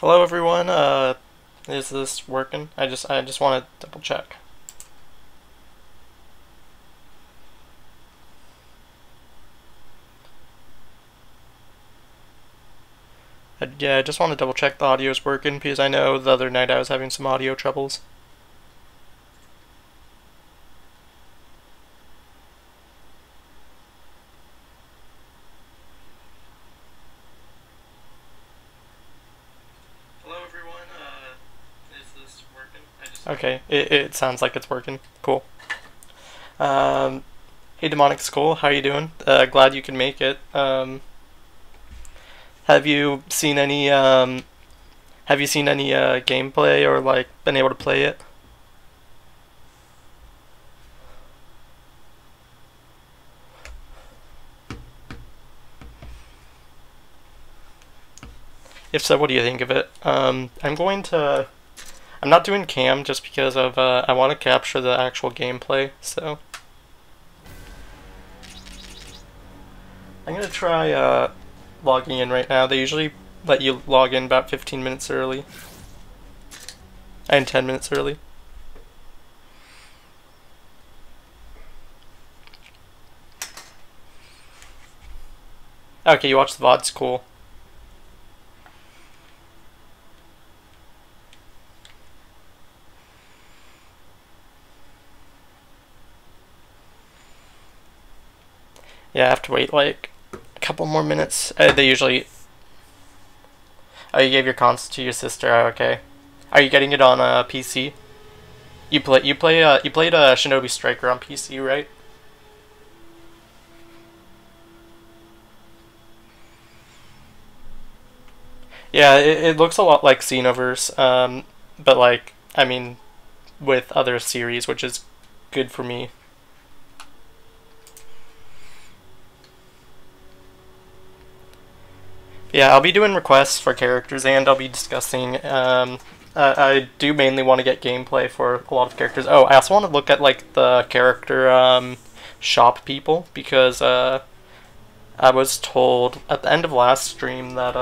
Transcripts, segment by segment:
Hello everyone. Is this working? I just want to double check. Yeah, I just want to double check the audio is working because I know the other night I was having some audio troubles. Hello everyone. Is this working? Okay, it sounds like it's working. Cool. Um, hey Demonic Skull, how you doing? Glad you can make it. Have you seen any gameplay or like been able to play it? If so, what do you think of it? I'm not doing cam just because of I want to capture the actual gameplay. So I'm gonna try logging in right now. They usually let you log in about 15 minutes early and 10 minutes early. Okay, you watch the VODs, cool. Yeah, I have to wait like a couple more minutes. They usually. Oh, you gave your console to your sister. Oh, okay. Are you getting it on a PC? You played Shinobi Striker on PC, right? Yeah, it looks a lot like Xenoverse, but like I mean, with other series, which is good for me. Yeah, I'll be doing requests for characters, and I'll be discussing. I do mainly want to get gameplay for a lot of characters. Oh, I also want to look at like the character shop people because I was told at the end of last stream that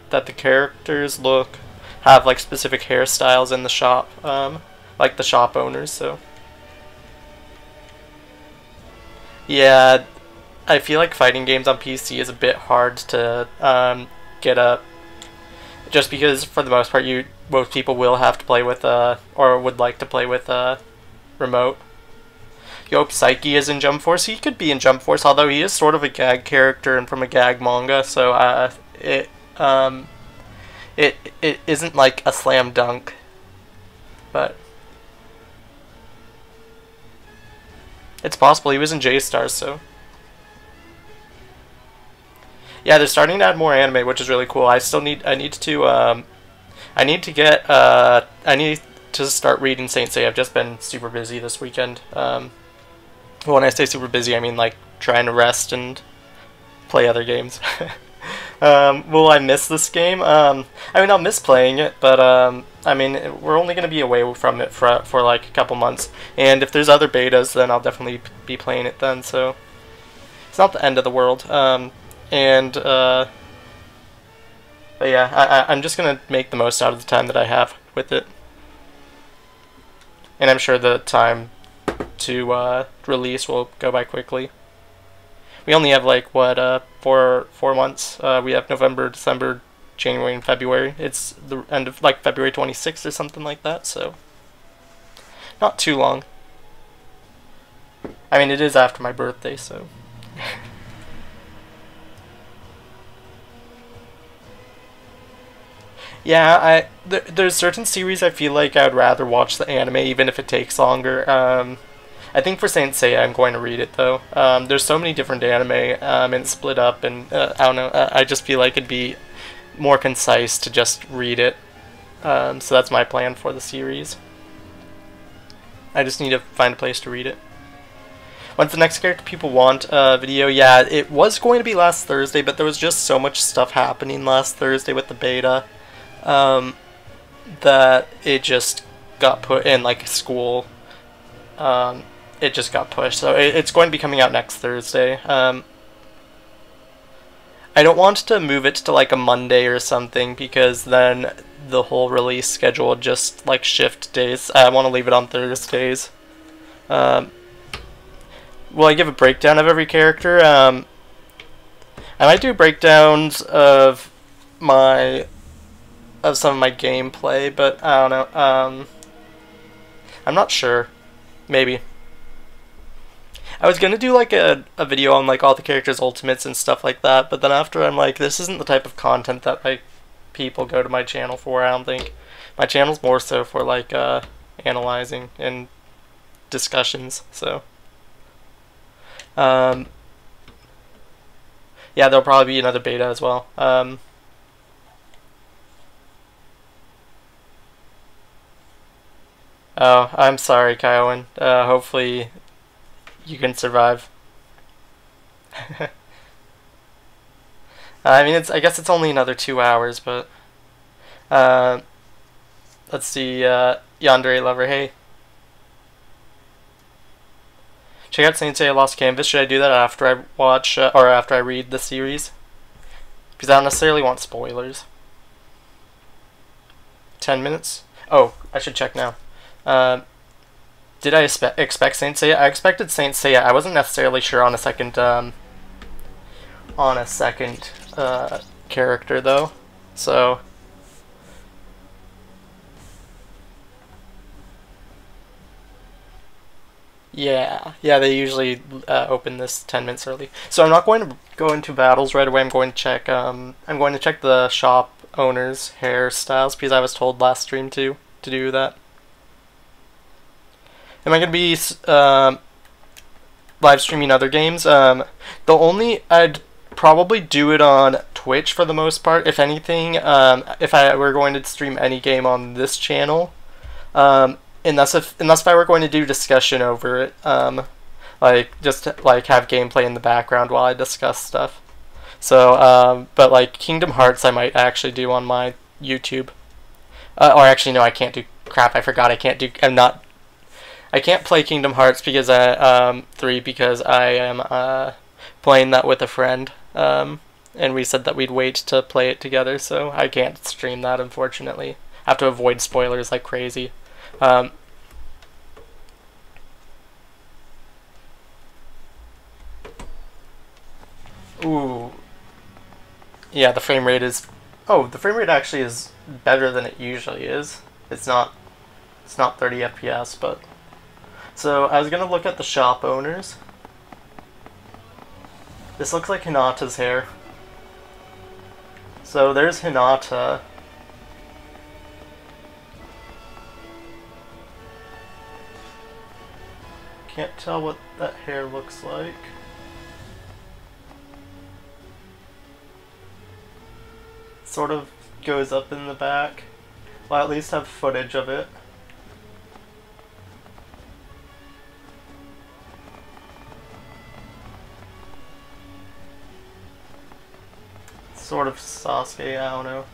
that the characters have like specific hairstyles in the shop, like the shop owners. So yeah, I feel like fighting games on PC is a bit hard to get up, just because for the most part most people will have to play with or would like to play with remote. You hope Psyche is in Jump Force. He could be in Jump Force, although he is sort of a gag character and from a gag manga, so um it isn't like a slam dunk, but it's possible. He was in J-Stars, so yeah, they're starting to add more anime, which is really cool. I need to start reading Saint Seiya. I've just been super busy this weekend. When I say super busy, I mean like trying to rest and play other games. Will I miss this game? I mean, I'll miss playing it, but I mean, we're only going to be away from it for like a couple months. And if there's other betas, then I'll definitely be playing it then. So it's not the end of the world. But yeah, I'm just gonna make the most out of the time that I have with it, and I'm sure the time to release will go by quickly. We only have like what 4 months. We have November, December, January, and February. It's the end of like February 26th or something like that. So not too long. I mean, it is after my birthday, so. Yeah, there's certain series I feel like I would rather watch the anime even if it takes longer. I think for Saint Seiya I'm going to read it though. There's so many different anime and it's split up, and I don't know. I just feel like it'd be more concise to just read it. So that's my plan for the series. I just need to find a place to read it. When's the next character people want video? Yeah, it was going to be last Thursday, but there was just so much stuff happening last Thursday with the beta. That it just got put in like school. It just got pushed, so it's going to be coming out next Thursday. I don't want to move it to like a Monday or something because then the whole release schedule would just like shift days. I want to leave it on Thursdays. Will I give a breakdown of every character? I might do breakdowns of some of my gameplay, but I don't know. I'm not sure. Maybe. I was gonna do like a video on like all the characters' ultimates and stuff like that, but then after I'm like, this isn't the type of content that like people go to my channel for. I don't think my channel's more so for like analyzing and discussions. So yeah, there'll probably be another beta as well. Oh, I'm sorry, Kyoan. Hopefully you can survive. I mean, I guess it's only another 2 hours, but let's see. Yandere Lover, hey. Check out Saint Seiya Lost Canvas. Should I do that after I watch or after I read the series? Because I don't necessarily want spoilers. 10 minutes? Oh, I should check now. Did I expect Saint Seiya? I expected Saint Seiya. I wasn't necessarily sure on a second character though. So yeah, they usually open this 10 minutes early. So I'm not going to go into battles right away. I'm going to check the shop owners' hairstyles because I was told last stream to do that. Am I going to be live streaming other games? I'd probably do it on Twitch for the most part. If anything, if I were going to stream any game on this channel, unless if I were going to do discussion over it, like just like have gameplay in the background while I discuss stuff. So, but like Kingdom Hearts, I might actually do on my YouTube. Or actually, no, I can't do. Crap, I forgot. I can't play Kingdom Hearts because 3 because I am playing that with a friend, and we said that we'd wait to play it together, so I can't stream that, unfortunately. I have to avoid spoilers like crazy. Ooh. Yeah, the frame rate is... Oh, the frame rate actually is better than it usually is. It's not 30 FPS, but... So, I was gonna look at the shop owners. This looks like Hinata's hair. So, there's Hinata. Can't tell what that hair looks like. Sort of goes up in the back. Well, at least have footage of it. Sort of Sasuke, I don't know.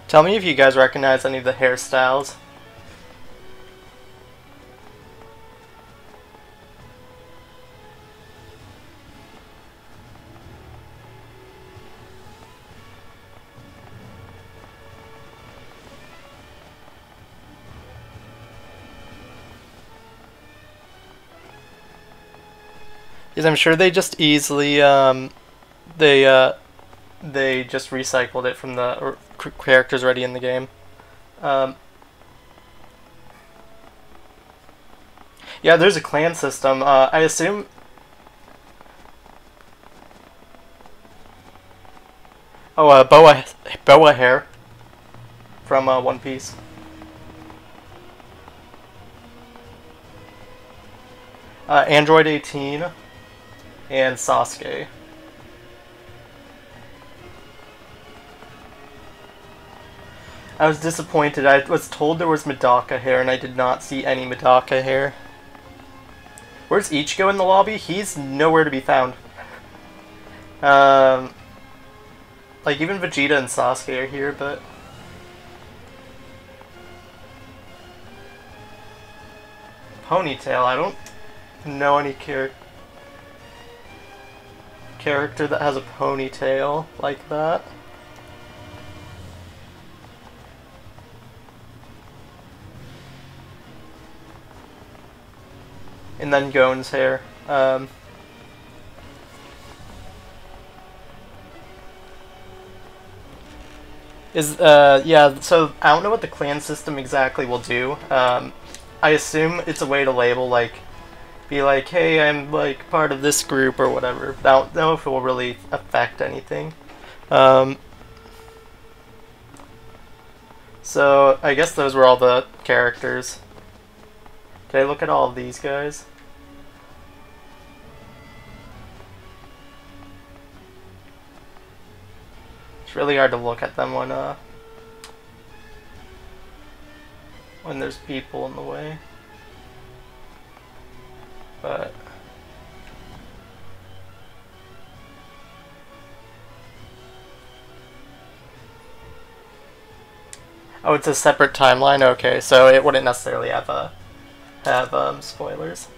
Tell me if you guys recognize any of the hairstyles. Because I'm sure they just easily, they just recycled it from the characters already in the game. Yeah, there's a clan system. I assume... Oh, Boa hair from One Piece. Android 18 and Sasuke. I was disappointed. I was told there was Medaka hair, and I did not see any Medaka hair. Where's Ichigo in the lobby? He's nowhere to be found. Like even Vegeta and Sasuke are here, but Ponytail, I don't know any character that has a ponytail like that. And then Gon's hair. Yeah, so I don't know what the clan system exactly will do. I assume it's a way to label, like, be like, hey, I'm, like, part of this group or whatever. I don't know if it will really affect anything. So, I guess those were all the characters. Did I look at all of these guys? It's really hard to look at them when there's people in the way. But oh, it's a separate timeline. Okay, so it wouldn't necessarily have spoilers.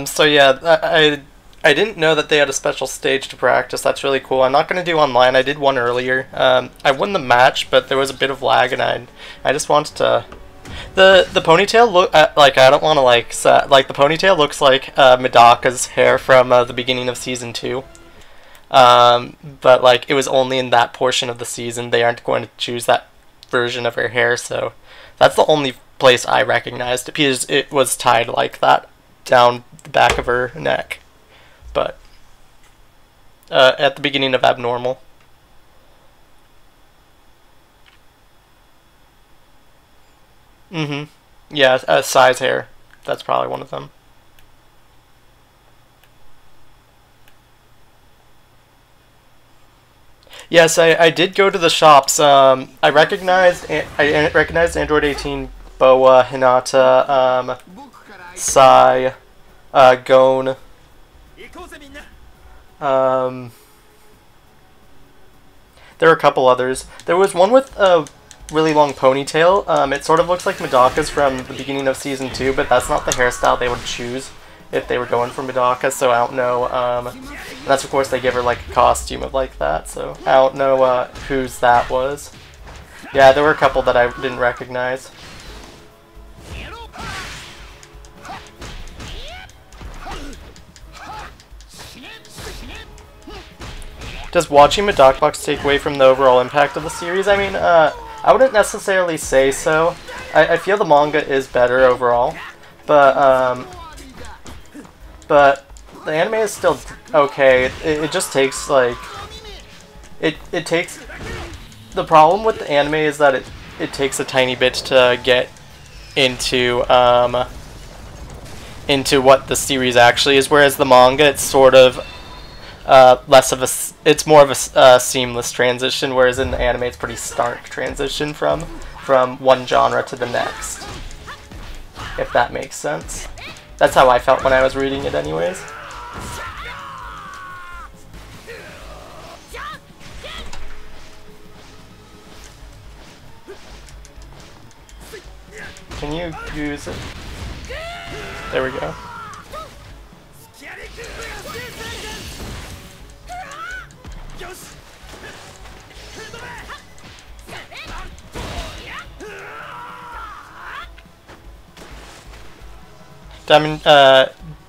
So yeah, I didn't know that they had a special stage to practice. That's really cool. I'm not going to do online. I did one earlier. I won the match, but there was a bit of lag, and I just wanted to. The ponytail look like, I don't want to like the ponytail looks like Medaka's hair from the beginning of season 2. But like it was only in that portion of the season. They aren't going to choose that version of her hair, so that's the only place I recognized it, because it was tied like that down the back of her neck. But at the beginning of Abnormal. Yeah, Sai's hair. That's probably one of them. Yes, I did go to the shops. I recognized Android 18, Boa, Hinata, Sai, Gon. There were a couple others. There was one with a really long ponytail. It sort of looks like Medaka's from the beginning of season 2, but that's not the hairstyle they would choose if they were going for Medaka, so I don't know. And that's, of course, they give her like a costume of like that, so I don't know whose that was. Yeah, there were a couple that I didn't recognize. Does watching Medaka Box take away from the overall impact of the series? I mean, I wouldn't necessarily say so. I feel the manga is better overall, but the anime is still okay. It just takes like it takes. The problem with the anime is that it takes a tiny bit to get into what the series actually is, whereas the manga, it's sort of it's more of a seamless transition, whereas in the anime it's pretty stark transition from one genre to the next, if that makes sense. That's how I felt when I was reading it anyways. Can you use it? There we go.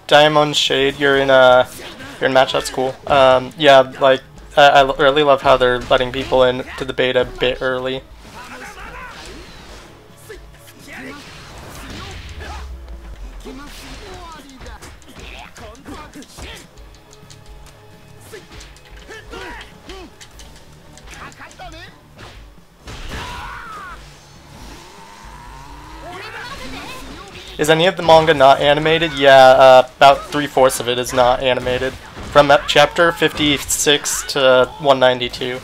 Diamond Shade, you're in match. That's cool. Yeah, like I really love how they're letting people in to the beta a bit early. Is any of the manga not animated? Yeah, about 3/4 of it is not animated. From chapter 56 to 192.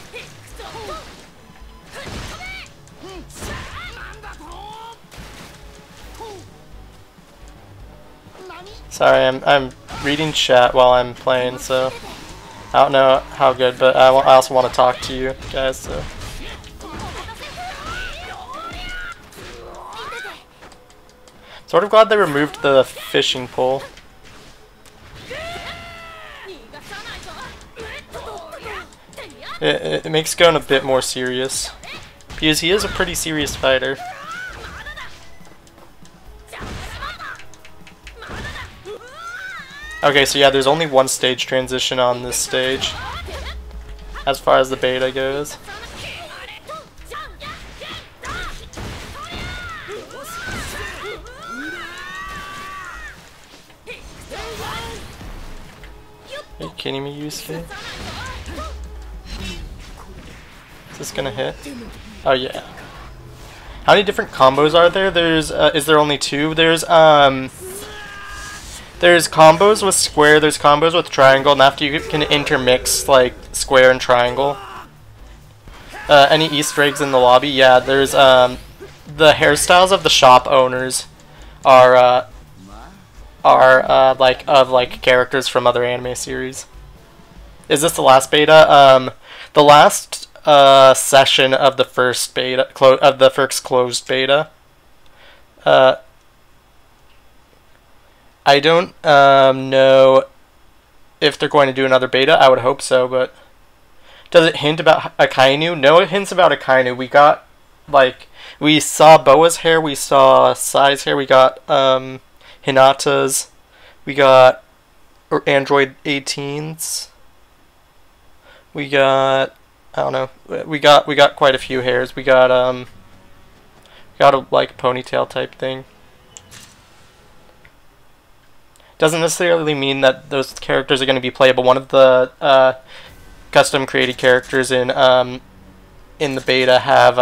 Sorry, I'm reading chat while I'm playing, so I don't know how good, but I also want to talk to you guys, so. Sort of glad they removed the fishing pole. It makes Gon a bit more serious, because he is a pretty serious fighter. Okay, so yeah, there's only one stage transition on this stage, as far as the beta goes. Are you kidding me, Yusuke? Is this gonna hit? Oh yeah. How many different combos are there? There's, is there only two? There's combos with square, there's combos with triangle, and after you can intermix, like, square and triangle. Any Easter eggs in the lobby? Yeah, there's, the hairstyles of the shop owners are like characters from other anime series. Is this the last beta? The last session of the first beta, of the first closed beta. I don't know if they're going to do another beta. I would hope so, but does it hint about Akainu? No, it hints about Akainu. We got, like, we saw Boa's hair, we saw Sai's hair, we got Hinata's, we got Android 18's, we got, I don't know, we got quite a few hairs. We got a like ponytail type thing. Doesn't necessarily mean that those characters are going to be playable. One of the custom created characters in the beta have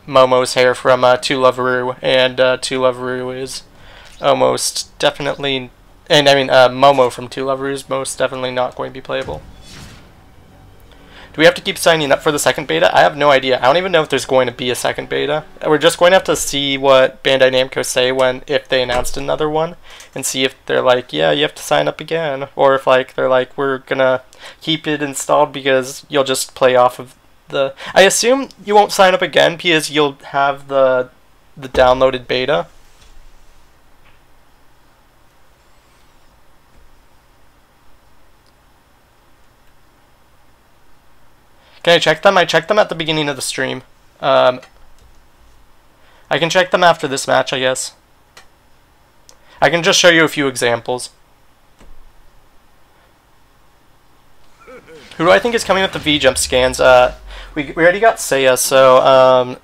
Momo's hair from To Love Ru, and To Love Ru is almost definitely, and I mean Momo from To Love Ru is most definitely not going to be playable. Do we have to keep signing up for the second beta? I have no idea. I don't even know if there's going to be a second beta. We're just going to have to see what Bandai Namco say if they announced another one, and see if they're like, yeah, you have to sign up again, or if like they're like, we're gonna keep it installed because you'll just play off of the. I assume you won't sign up again because you'll have the downloaded beta. Can I check them? I checked them at the beginning of the stream. I can check them after this match, I guess. I can just show you a few examples. Who do I think is coming with the V-Jump scans? We already got Seiya, so,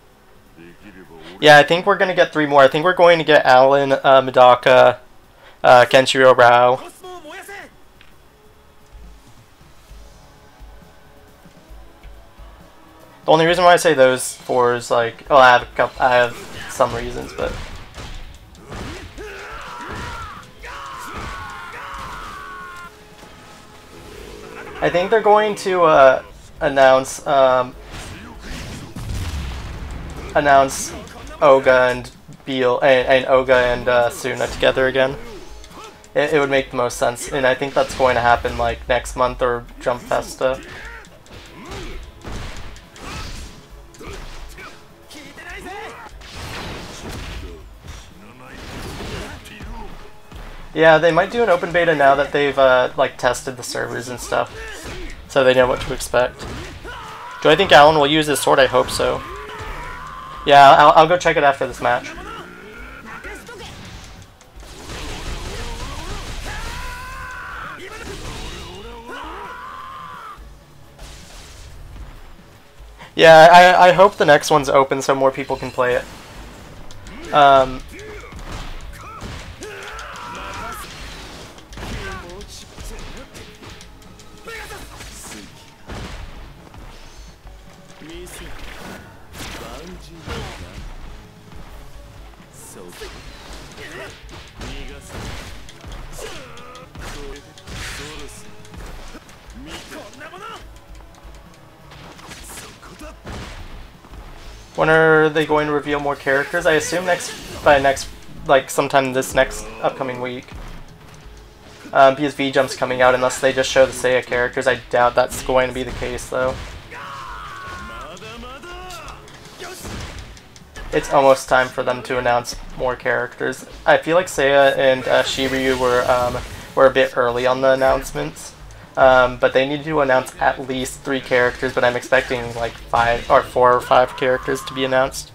yeah, I think we're going to get 3 more. I think we're going to get Alan, Medaka, Kenshiro Rao. The only reason why I say those 4 is like, oh, I have some reasons, but I think they're going to announce Oga and Beal and Oga and Suna together again. It would make the most sense, and I think that's going to happen like next month or Jump Festa. Yeah, they might do an open beta now that they've like tested the servers and stuff, so they know what to expect. Do I think Alan will use his sword? I hope so. Yeah, I'll go check it after this match. Yeah, I hope the next one's open so more people can play it. When are they going to reveal more characters? I assume like sometime this next upcoming week. Because V-Jump's coming out unless they just show the Seiya characters. I doubt that's going to be the case though. It's almost time for them to announce more characters. I feel like Seiya and Shiryu were a bit early on the announcements. But they need to announce at least 3 characters, but I'm expecting like 4 or 5 characters to be announced.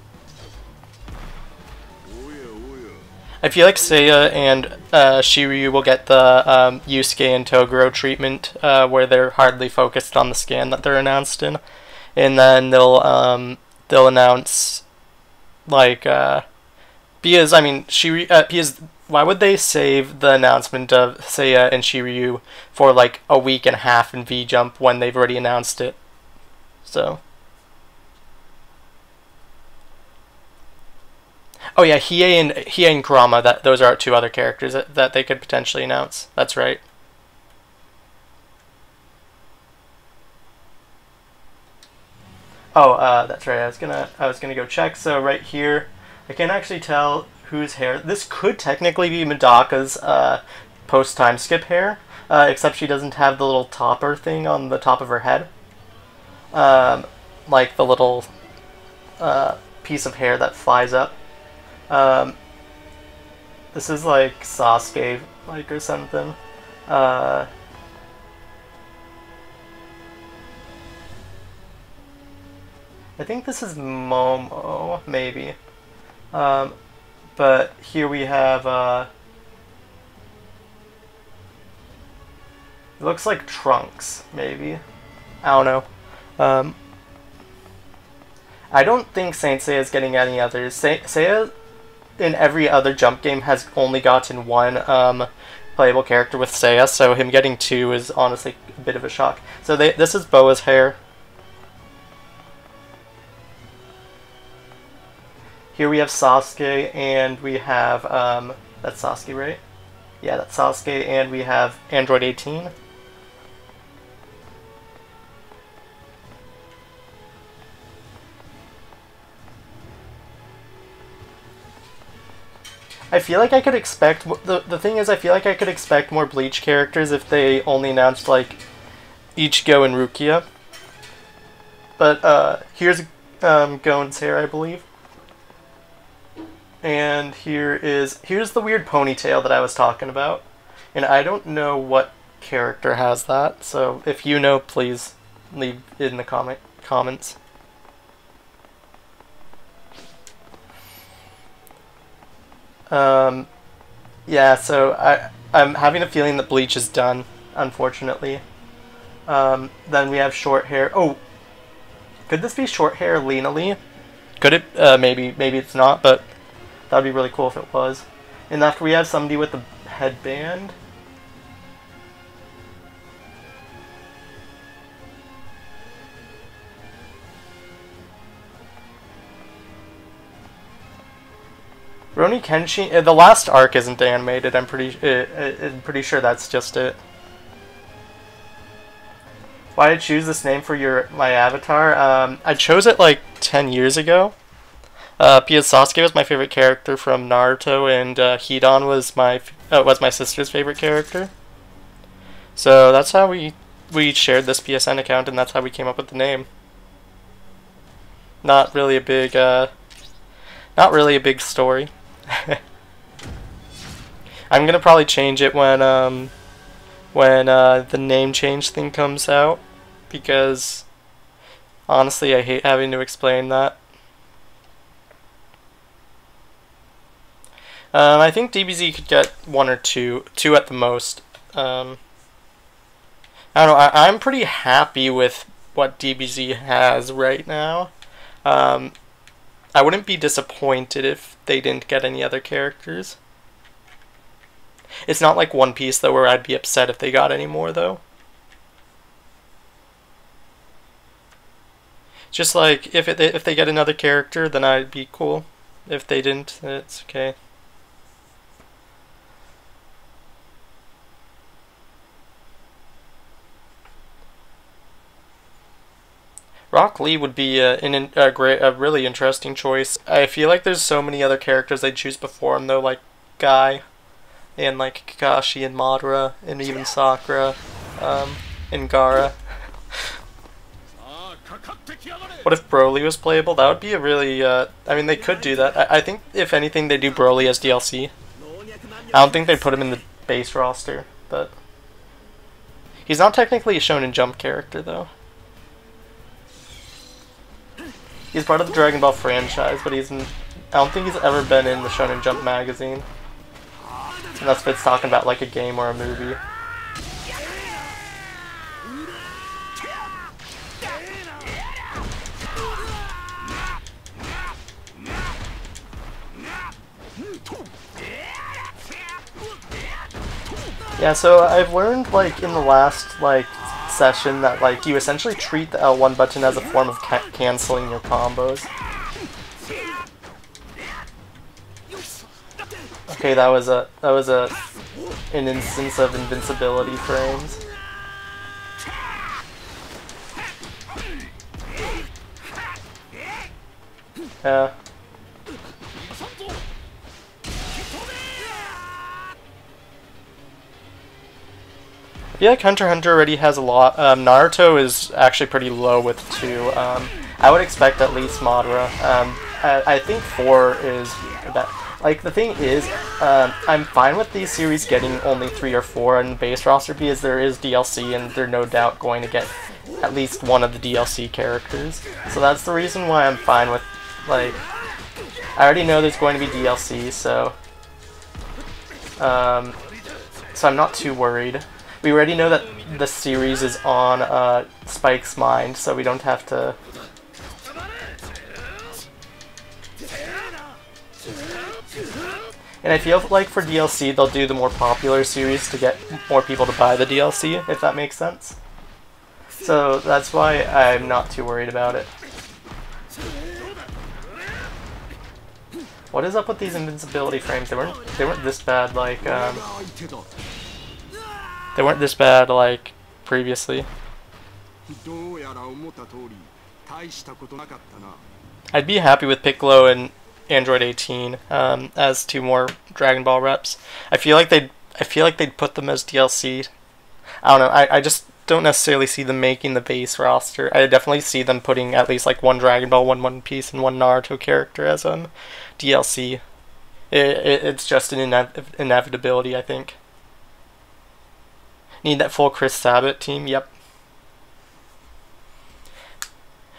I feel like Seiya and Shiryu will get the Yusuke and Toguro treatment, where they're hardly focused on the scan that they're announced in, and then they'll announce like because I mean Shiryu because why would they save the announcement of Seiya and Shiryu for like a week and a half in V-Jump when they've already announced it? So. Oh yeah, Hiei and Kurama. Those are 2 other characters that they could potentially announce. That's right. Oh, that's right. I was gonna go check. So right here, I can't actually tell whose hair. This could technically be Medaka's post time skip hair, except she doesn't have the little topper thing on the top of her head, like the little piece of hair that flies up. This is like Sasuke, like, or something. I think this is Momo, maybe. But here we have, it looks like Trunks, maybe. I don't know. I don't think Saint Seiya is getting any others. Seiya in every other Jump game has only gotten 1 playable character with Seiya, so him getting 2 is honestly a bit of a shock. So this is Boa's hair. Here we have Sasuke, and we have, that's Sasuke, right? Yeah, that's Sasuke, and we have Android 18. I feel like I could expect, the thing is, I feel like I could expect more Bleach characters if they only announced, like, Ichigo and Rukia. But, here's Gon's hair, I believe. And here's the weird ponytail that I was talking about. And I don't know what character has that, so if you know, please leave it in the comments. Yeah, so I'm having a feeling that Bleach is done, unfortunately. Then we have short hair. Oh, could this be short hair Lena Lee? Could it? Maybe it's not, but that would be really cool if it was. And after we have somebody with the headband. Rurouni Kenshin, the last arc isn't animated. I'm pretty sure that's just it. Why did I choose this name for my avatar? I chose it like 10 years ago. Because Sasuke was my favorite character from Naruto, and Hidan was my sister's favorite character. So that's how we shared this PSN account, and that's how we came up with the name. Not really a big story. I'm gonna probably change it when the name change thing comes out, because honestly I hate having to explain that. I think DBZ could get 1 or 2 at the most. I don't know, I'm pretty happy with what DBZ has right now. I wouldn't be disappointed if they didn't get any other characters. It's not like One Piece, though, where I'd be upset if they got any more, though. Just like, if they get another character, then I'd be cool. If they didn't, it's okay. Rock Lee would be a really interesting choice. I feel like there's so many other characters I'd choose before him though, like Guy, and like Kakashi and Madara, and even Sakura, and Gaara. What if Broly was playable? That would be a really, I mean, they could do that. I think, if anything, they do Broly as DLC. I don't think they'd put him in the base roster, but... He's not technically a Shonen Jump character, though. He's part of the Dragon Ball franchise, but I don't think he's ever been in the Shonen Jump magazine. Unless if it's talking about, like, a game or a movie. Yeah, so I've learned, like, in the last, like, session that, like, you essentially treat the L1 button as a form of canceling your combos. Okay, that was an instance of invincibility frames. Yeah. I feel like Hunter x Hunter already has a lot. Naruto is actually pretty low with 2. I would expect at least Madara. I think 4 is that. Like, the thing is, I'm fine with these series getting only 3 or 4 on the base roster because there is DLC and they're no doubt going to get at least one of the DLC characters. So that's the reason why I'm fine with, like, I already know there's going to be DLC, so I'm not too worried. We already know that the series is on Spike's mind, so we don't have to... And I feel like for DLC, they'll do the more popular series to get more people to buy the DLC, if that makes sense. So that's why I'm not too worried about it. What is up with these invincibility frames? They weren't this bad, like, they weren't this bad, like, previously. I'd be happy with Piccolo and Android 18 as 2 more Dragon Ball reps. I feel like they'd put them as DLC. I don't know. I just don't necessarily see them making the base roster. I definitely see them putting at least like 1 Dragon Ball, 1 One Piece, and 1 Naruto character as DLC. It's just an inevitability, I think. Need that full Chris Sabat team? Yep.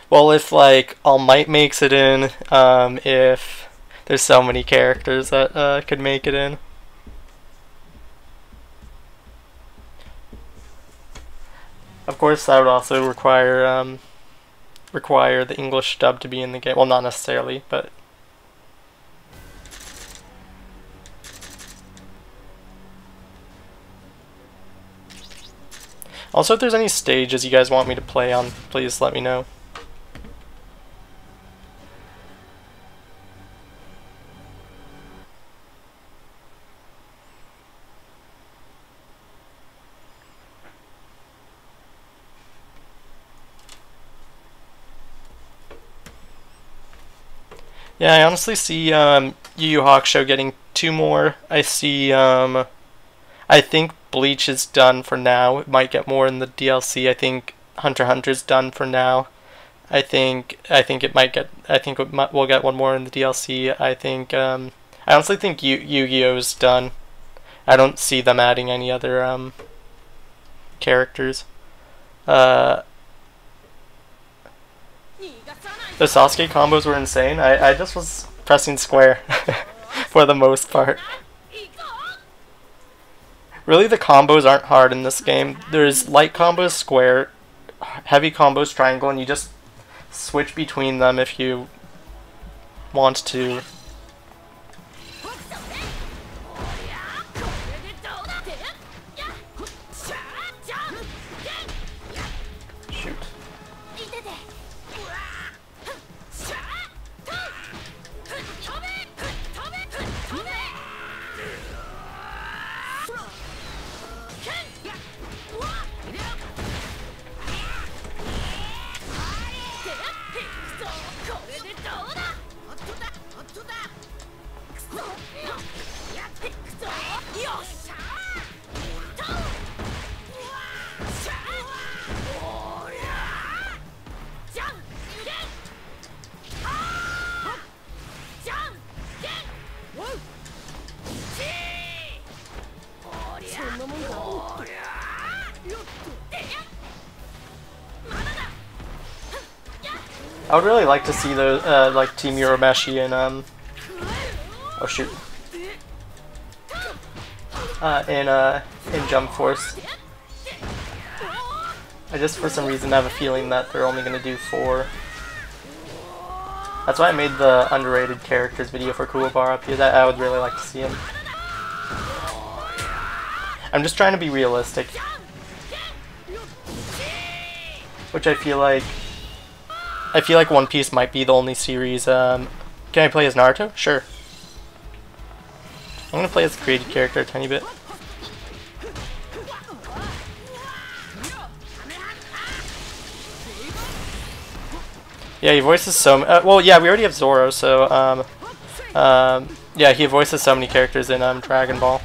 Well, if, like, All Might makes it in, if there's so many characters that could make it in. Of course, that would also require the English dub to be in the game. Well, not necessarily, but... Also, if there's any stages you guys want me to play on, please let me know. Yeah, I honestly see Yu Yu Hakusho getting 2 more. I see, I think Bleach is done for now. It might get more in the DLC. I think Hunter x Hunter's done for now. I think we'll get 1 more in the DLC. I think, I honestly think Yu-Gi-Oh's done. I don't see them adding any other, characters. The Sasuke combos were insane. I just was pressing square for the most part. Really, the combos aren't hard in this game. There's light combos, square, heavy combos, triangle, and you just switch between them if you want to. Shoot. I would really like to see those, like Team Urameshi and oh shoot, in Jump Force. I just for some reason have a feeling that they're only gonna do 4. That's why I made the underrated characters video for Kuwabara up here. That I would really like to see him. I'm just trying to be realistic, which I feel like One Piece might be the only series. Can I play as Naruto? Sure. I'm gonna play as a created character a tiny bit. Yeah, he voices so. Well, yeah, we already have Zoro, so yeah, he voices so many characters in Dragon Ball.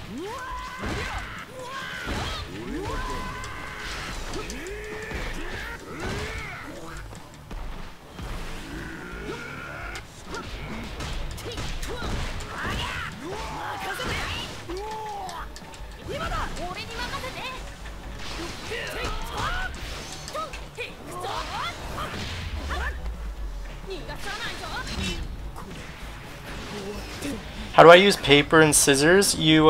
How do I use paper and scissors? You,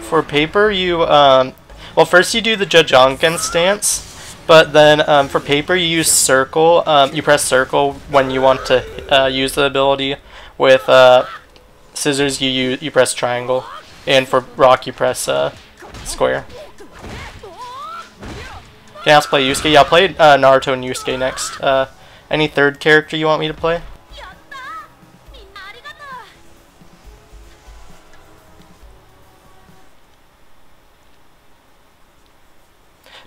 for paper, you, well, first you do the Jajanken stance, but then, for paper, you use circle. You press circle when you want to, use the ability. With, scissors, you press triangle. And for rock, you press, square. Can I also play Yusuke? Yeah, I'll play, Naruto and Yusuke next. Any third character you want me to play?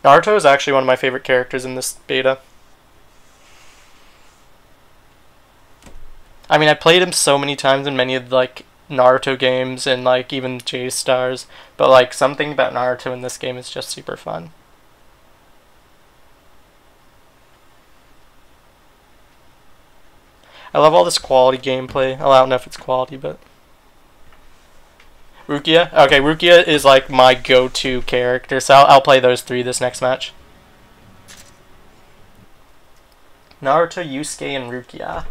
Naruto is actually one of my favorite characters in this beta. I mean, I played him so many times in many of the, like, Naruto games and, like, even J-Stars, but, like, something about Naruto in this game is just super fun. I love all this quality gameplay. Well, I don't know if it's quality, but... Rukia? Okay, Rukia is like my go-to character, so I'll play those 3 this next match. Naruto, Yusuke, and Rukia.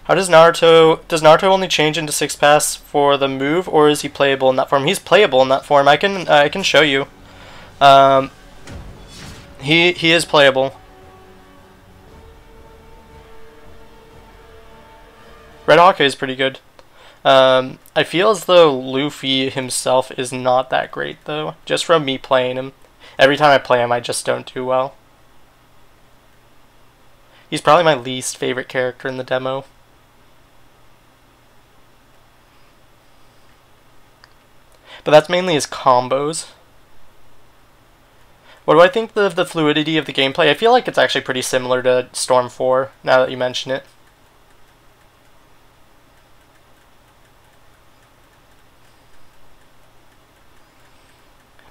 How does Naruto only change into 6-pass for the move, or is he playable in that form? He's playable in that form. I can show you. He is playable. Red Hawk is pretty good. I feel as though Luffy himself is not that great though, just from me playing him. Every time I play him, I just don't do well. He's probably my least favorite character in the demo. But that's mainly his combos. What do I think of the fluidity of the gameplay? I feel like it's actually pretty similar to Storm 4, now that you mention it.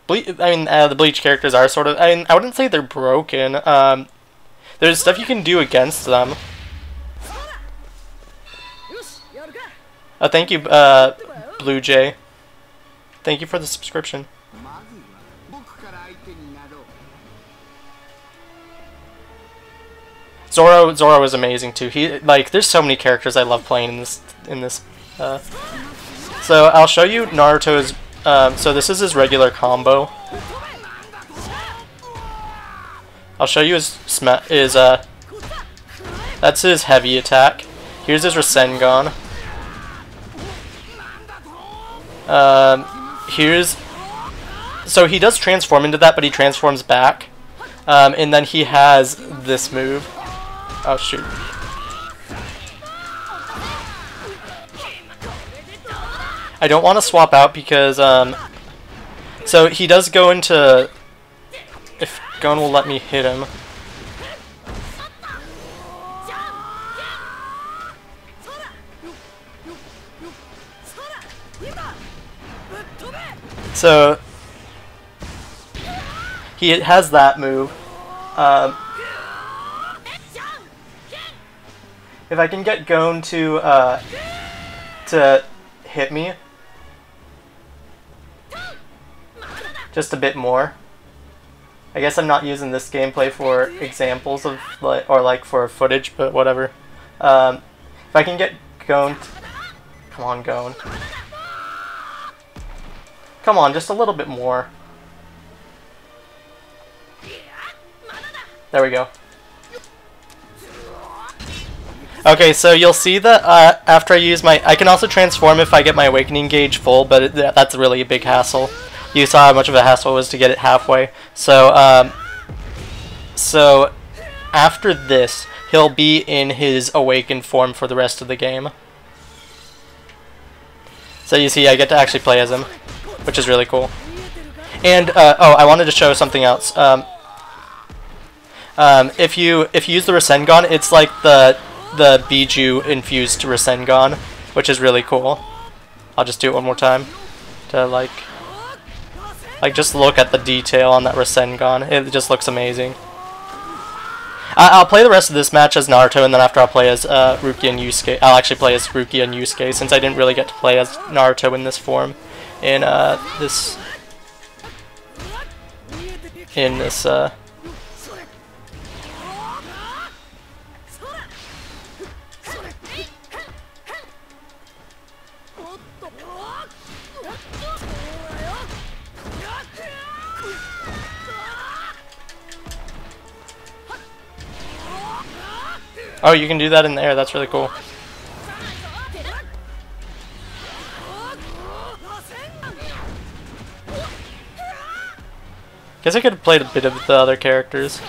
The Bleach characters are sort of... I mean, I wouldn't say they're broken. There's stuff you can do against them. Thank you, Blue Jay. Thank you for the subscription. Zoro is amazing too. There's so many characters I love playing in this. So I'll show you Naruto's. So this is his regular combo. I'll show you that's his heavy attack. Here's his Rasengan. So he does transform into that, but he transforms back. And then he has this move. Oh shoot. I don't want to swap out because, so he does go into, if Gon will let me hit him. So, he has that move. If I can get Gon to hit me, just a bit more. I guess I'm not using this gameplay for examples of or like for footage, but whatever. If I can get Gon, come on, Gon. Come on, just a little bit more. There we go. Okay, so you'll see that after I use my... I can also transform if I get my awakening gauge full, but that's really a big hassle. You saw how much of a hassle it was to get it halfway. So, so after this, he'll be in his awakened form for the rest of the game. So you see, I get to actually play as him, which is really cool. And, oh, I wanted to show something else. If you use the Rasengan, it's like the Biju infused Rasengan, which is really cool. I'll just do it one more time to like just look at the detail on that Rasengan. It just looks amazing. I'll play the rest of this match as Naruto, and then after I'll play as Rukia and Yusuke. I'll actually play as Rukia and Yusuke, since I didn't really get to play as Naruto in this form in this. Oh, you can do that in the air. That's really cool. Guess I could have played a bit of the other characters.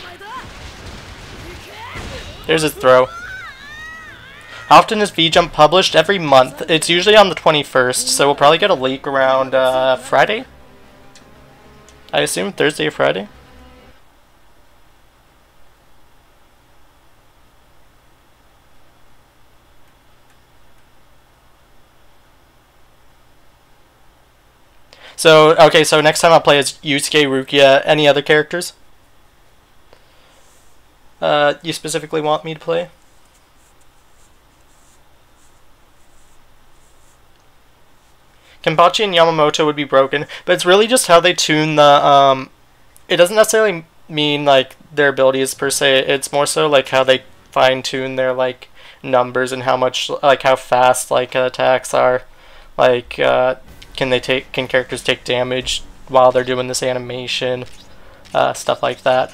There's his throw. How often is V-Jump published? Every month. It's usually on the 21st, so we'll probably get a leak around Friday? I assume Thursday or Friday? So, okay, so next time I'll play as Yusuke, Rukia, any other characters? You specifically want me to play? Kenpachi and Yamamoto would be broken, but it's really just how they tune the, it doesn't necessarily mean, like, their abilities per se, it's more so, like, how they fine-tune their, like, numbers and how much, like, how fast, like, attacks are, like, can characters take damage while they're doing this animation, stuff like that.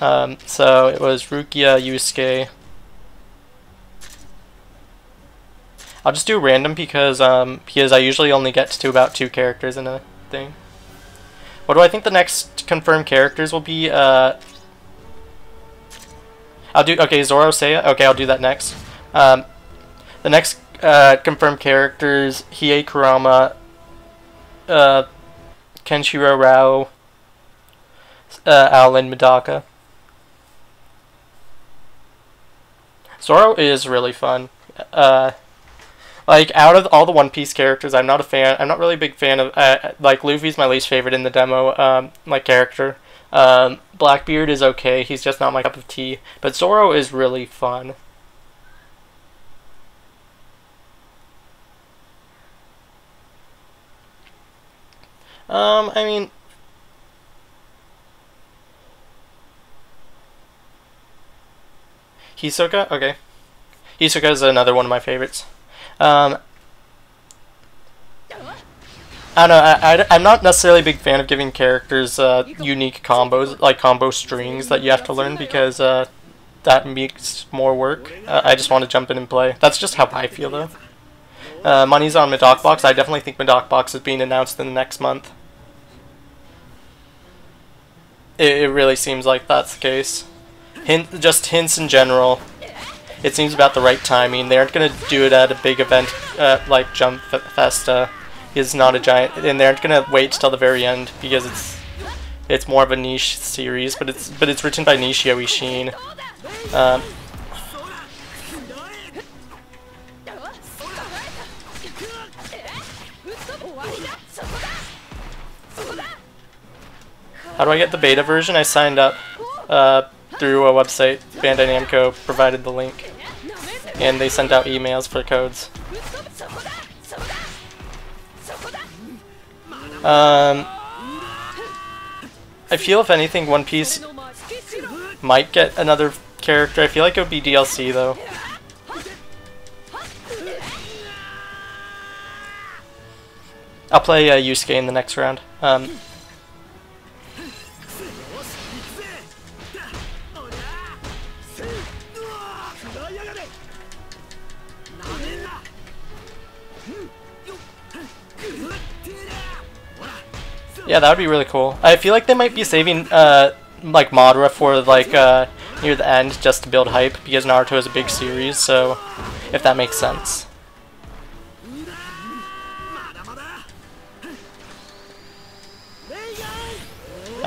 So it was Rukia, Yusuke. I'll just do random because I usually only get to about 2 characters in a thing. What do I think the next confirmed characters will be? I'll do, okay, Zoro, Seiya. Okay, I'll do that next. The next confirmed characters, Hiei Kurama, Kenshiro Rao, Alan Medaka. Zoro is really fun. Like, out of all the One Piece characters, I'm not really a big fan of, like, Luffy's my least favorite in the demo, like, character. Blackbeard is okay, he's just not my cup of tea, but Zoro is really fun. I mean, Hisoka? Okay. Hisoka is another one of my favorites. I don't know, I'm not necessarily a big fan of giving characters unique combos, like combo strings that you have to learn, because that makes more work. I just want to jump in and play. That's just how I feel, though. Money's on Madocbox. I definitely think Madocbox is being announced in the next month. It really seems like that's the case. Just hints in general. It seems about the right timing. They aren't going to do it at a big event like Jump Festa. Is not a giant, and they aren't going to wait till the very end because it's more of a niche series. But it's written by Nishio Ishin. How do I get the beta version? I signed up through a website. Bandai Namco provided the link, and they sent out emails for codes. I feel if anything, One Piece might get another character. I feel like it would be DLC though. I'll play Yusuke in the next round. Yeah, that would be really cool. I feel like they might be saving like Madara for like near the end just to build hype because Naruto is a big series. So if that makes sense.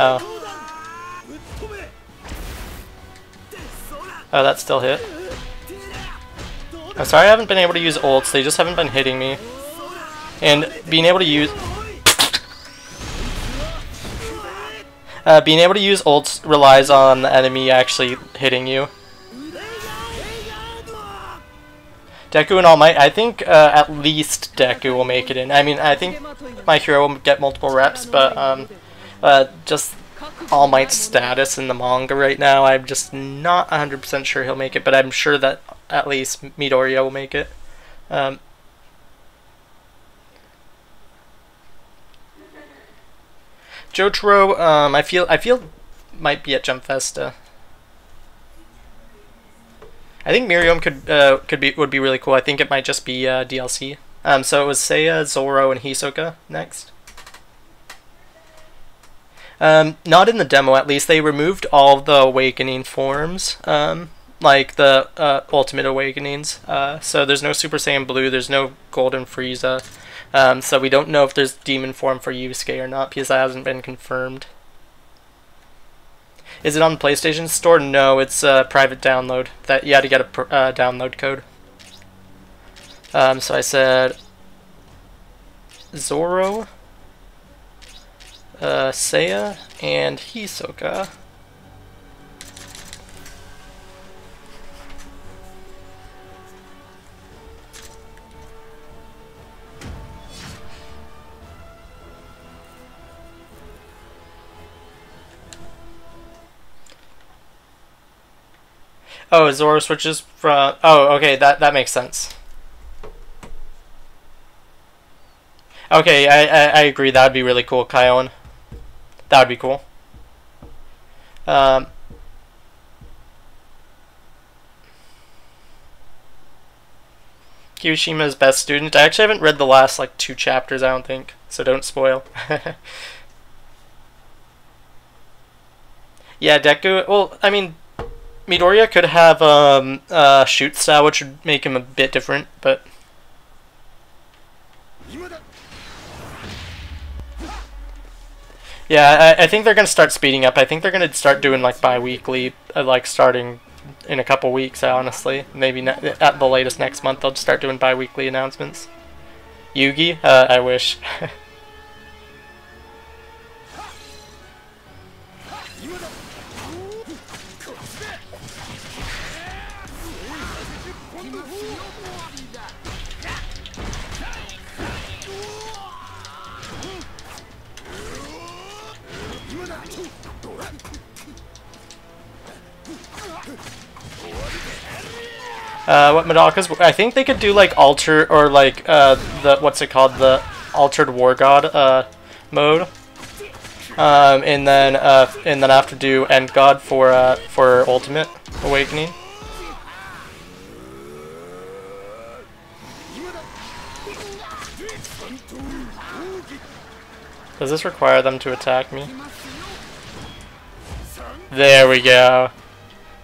Oh. Oh, that still hit. I'm sorry I haven't been able to use ults. They just haven't been hitting me. And being able to use ults relies on the enemy actually hitting you. Deku and All Might, I think at least Deku will make it in. I mean, I think my hero will get multiple reps, but just All Might's status in the manga right now, I'm just not 100% sure he'll make it, but I'm sure that at least Midoriya will make it. Jotaro, I feel might be at Jump Festa. I think Miriam would be really cool. I think it might just be DLC. So it was Seiya, Zoro, and Hisoka next. Not in the demo, at least. They removed all of the awakening forms, like the Ultimate Awakenings. So there's no Super Saiyan Blue, there's no Golden Frieza. So we don't know if there's Demon form for Yusuke or not, because that hasn't been confirmed. Is it on the PlayStation Store? No, it's a private download. That you had to get a download code. So I said Zoro, Seiya, and Hisoka. Oh, Zoro switches from... Oh, okay, that makes sense. Okay, I agree, that would be really cool, Kaion. That would be cool. Kirishima's best student. I actually haven't read the last, like, 2 chapters, I don't think. So don't spoil. Yeah, Deku... Well, I mean... Midoriya could have shoot style, which would make him a bit different, but... Yeah, I think they're going to start speeding up. I think they're going to start doing, like, bi-weekly, like, starting in a couple weeks, honestly. Maybe at the latest next month, they'll start doing bi-weekly announcements. Yugi? I wish. What Madaka's... I think they could do, like, alter... Or, like, what's it called? The Altered War God, mode. And then after do End God for Ultimate Awakening. Does this require them to attack me? There we go.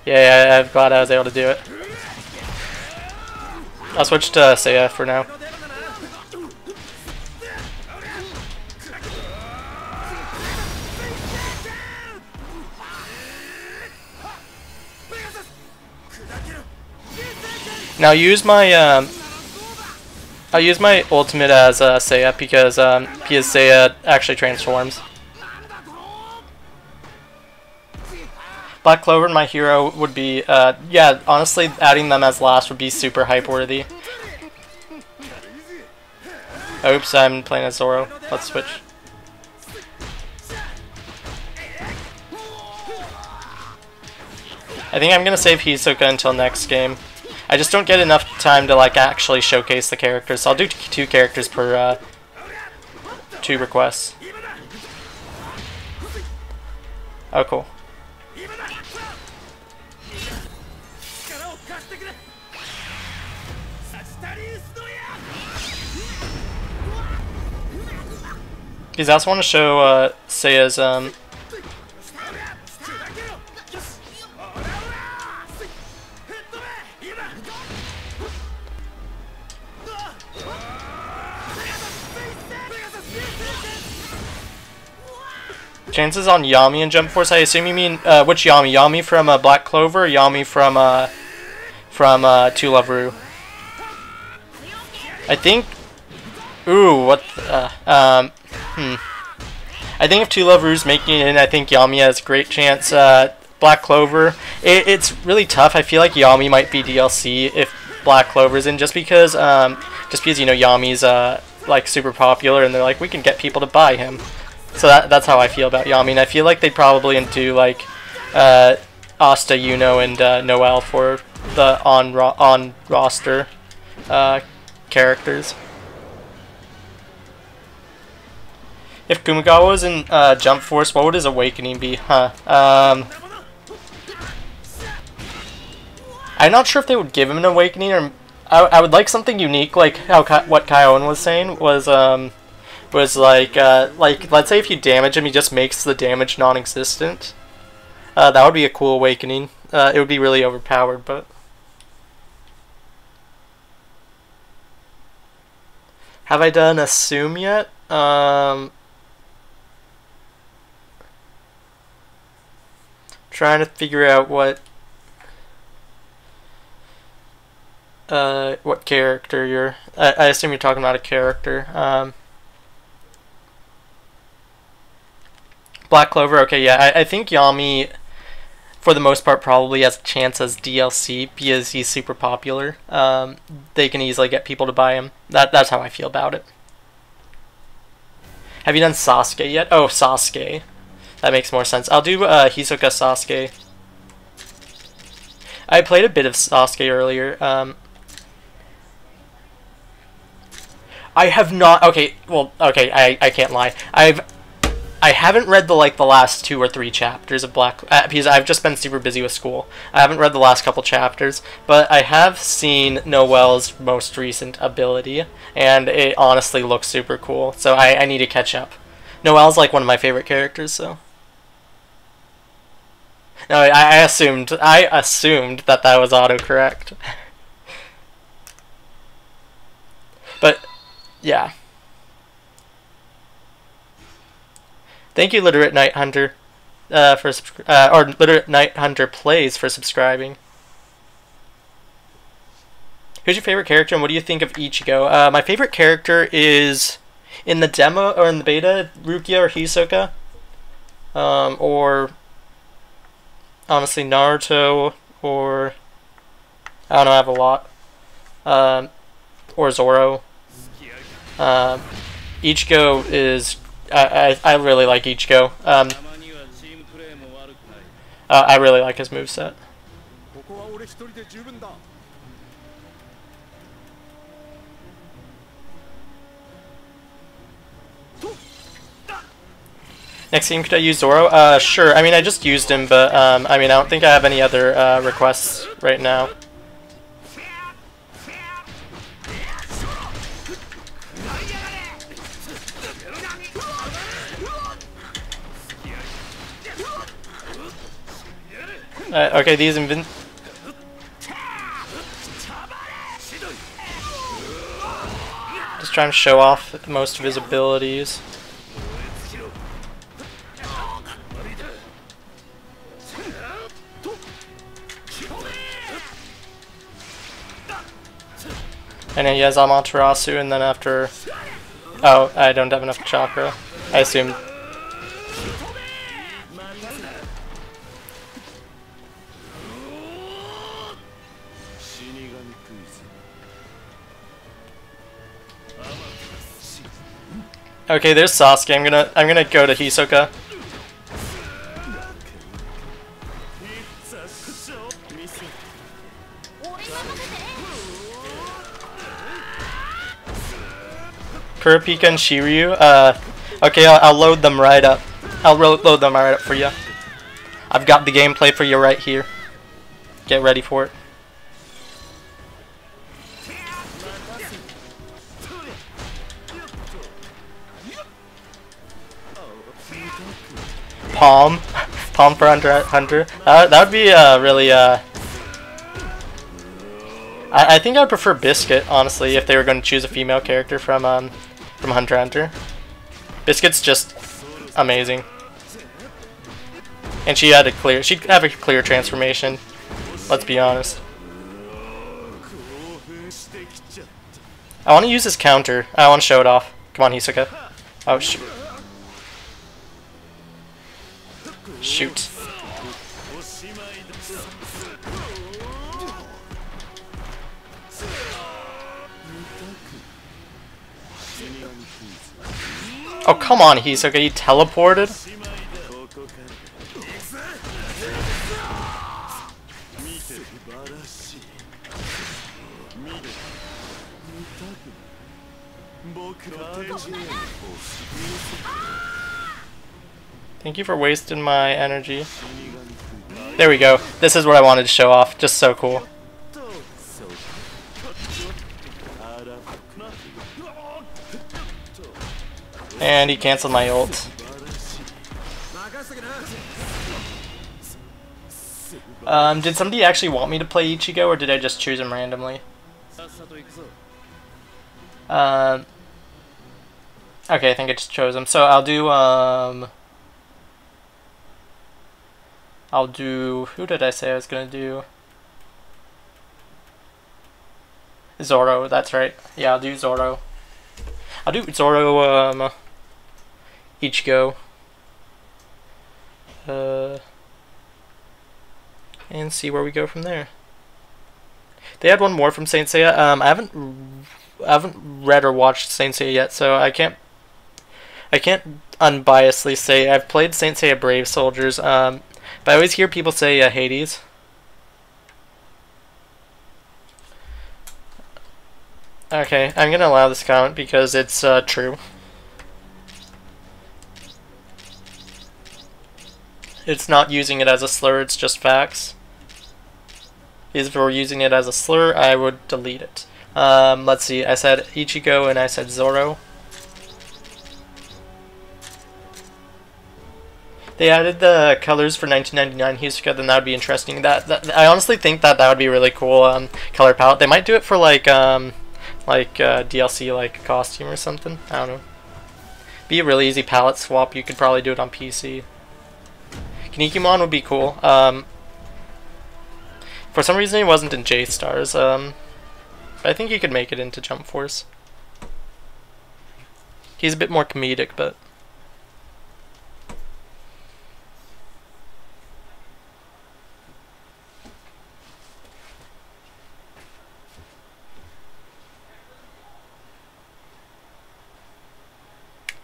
Yeah, I'm glad I was able to do it. I'll switch to Seiya for now. Now I'll use my ultimate as Seiya because Seiya actually transforms. Black Clover and my hero would be, yeah, honestly, adding them as last would be super hype-worthy. Oops, I'm playing as Zoro. Let's switch. I think I'm gonna save Hisoka until next game. I just don't get enough time to like actually showcase the characters, so I'll do 2 characters per 2 requests. Oh, cool. Because I also want to show Seiya's chances on Yami and Jump Force. I assume you mean which Yami? Yami from Black Clover, or Yami from To Love Ru? I think. Ooh, what? I think if To Love Ru's making it in, I think Yami has a great chance. Black Clover, it's really tough. I feel like Yami might be DLC if Black Clover's in, just because you know Yami's like super popular, and they're like, we can get people to buy him. So that's how I feel about Yami, and I feel like they'd probably do like Asta, Yuno, and Noelle for the on roster characters. If Kumagawa was in Jump Force, what would his awakening be? Huh. I'm not sure if they would give him an awakening, or I would like something unique, like how what Kaion was saying was like let's say if you damage him, he just makes the damage non-existent. That would be a cool awakening. It would be really overpowered, but have I done Assume yet? Trying to figure out what character you're. I assume you're talking about a character. Black Clover. Okay, yeah. I think Yami, for the most part, probably has a chance as DLC because he's super popular. They can easily get people to buy him. That's how I feel about it. Have you done Sasuke yet? Oh, Sasuke. That makes more sense. I'll do Hisoka Sasuke. I played a bit of Sasuke earlier. I have not. Okay, well, okay. I can't lie. I haven't read the last 2 or 3 chapters of Black because I've just been super busy with school. I haven't read the last couple chapters, but I have seen Noelle's most recent ability, and it honestly looks super cool. So I need to catch up. Noelle's like one of my favorite characters, so. No, I assumed that was autocorrect. But yeah. Thank you, Literate Night Hunter, or Literate Night Hunter Plays for subscribing. Who's your favorite character, and what do you think of Ichigo? My favorite character is in the demo or in the beta, Rukia or Hisoka, or honestly Naruto, or I don't know, I have a lot, or Zoro. Ichigo is. I really like Ichigo. I really like his moveset. Next game, could I use Zoro? Sure. I mean, I just used him, but I mean, I don't think I have any other requests right now. Okay, these just trying to show off most of his abilities. And then he has Amaterasu, and then after... Oh, I don't have enough chakra. I assumed... Okay, there's Sasuke. I'm gonna go to Hisoka. Kurapika and Shiryu. Okay, I'll load them right up. I'll load them right up for you. I've got the gameplay for you right here. Get ready for it. Palm for Hunter. That would be really. I think I'd prefer Biscuit, honestly, if they were going to choose a female character from Hunter x Hunter. Biscuit's just amazing, and she'd have a clear transformation. Let's be honest. I want to use his counter. I want to show it off. Come on, Hisoka. Oh shoot. Shoot. Oh, come on, Hisoka, he teleported? Thank you for wasting my energy. There we go. This is what I wanted to show off. Just so cool. And he canceled my ult. Did somebody actually want me to play Ichigo, or did I just choose him randomly? Okay, I think I just chose him. So I'll do, who did I say I was gonna do? Zoro, that's right. Yeah, I'll do Zoro. I'll do Zoro, Ichigo. And see where we go from there. They had one more from Saint Seiya. I haven't read or watched Saint Seiya yet, so I can't unbiasedly say I've played Saint Seiya Brave Soldiers. But I always hear people say Hades. Okay, I'm gonna allow this comment because it's true. It's not using it as a slur, it's just facts. If we're using it as a slur, I would delete it. Let's see, I said Ichigo and I said Zoro. They added the colors for 1999 Hisoka, then that would be interesting. I honestly think that would be really cool color palette. They might do it for like DLC, like a costume or something. I don't know. Be a really easy palette swap. You could probably do it on PC. Kinnikuman would be cool. For some reason he wasn't in J-Stars. But I think he could make it into Jump Force. He's a bit more comedic, but...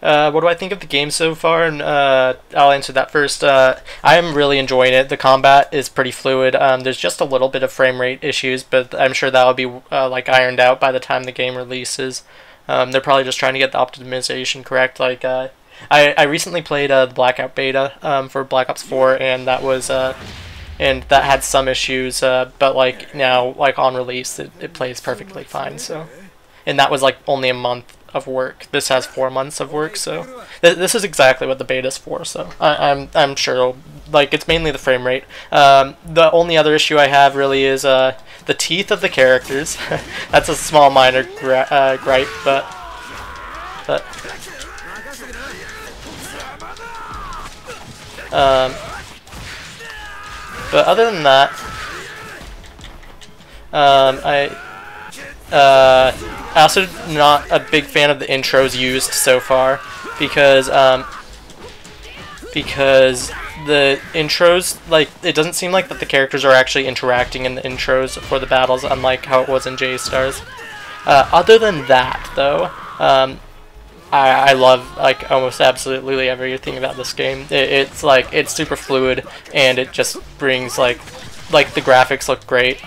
what do I think of the game so far? And I'll answer that first. I'm really enjoying it. The combat is pretty fluid. There's just a little bit of frame rate issues, but I'm sure that'll be like ironed out by the time the game releases. They're probably just trying to get the optimization correct. Like I recently played the Blackout beta for Black Ops 4, and that was and that had some issues. But like now, like on release, it plays perfectly fine. So, and that was like only a month of work. This has 4 months of work, so this is exactly what the beta's for. So I'm sure like it's mainly the frame rate. The only other issue I have really is the teeth of the characters. That's a small minor gripe, but other than that, I'm also not a big fan of the intros used so far because the intros, like, it doesn't seem like that the characters are actually interacting in the intros for the battles, unlike how it was in J-Stars. Other than that, though, I love like almost absolutely everything about this game. It's like it's super fluid, and it just brings like the graphics look great.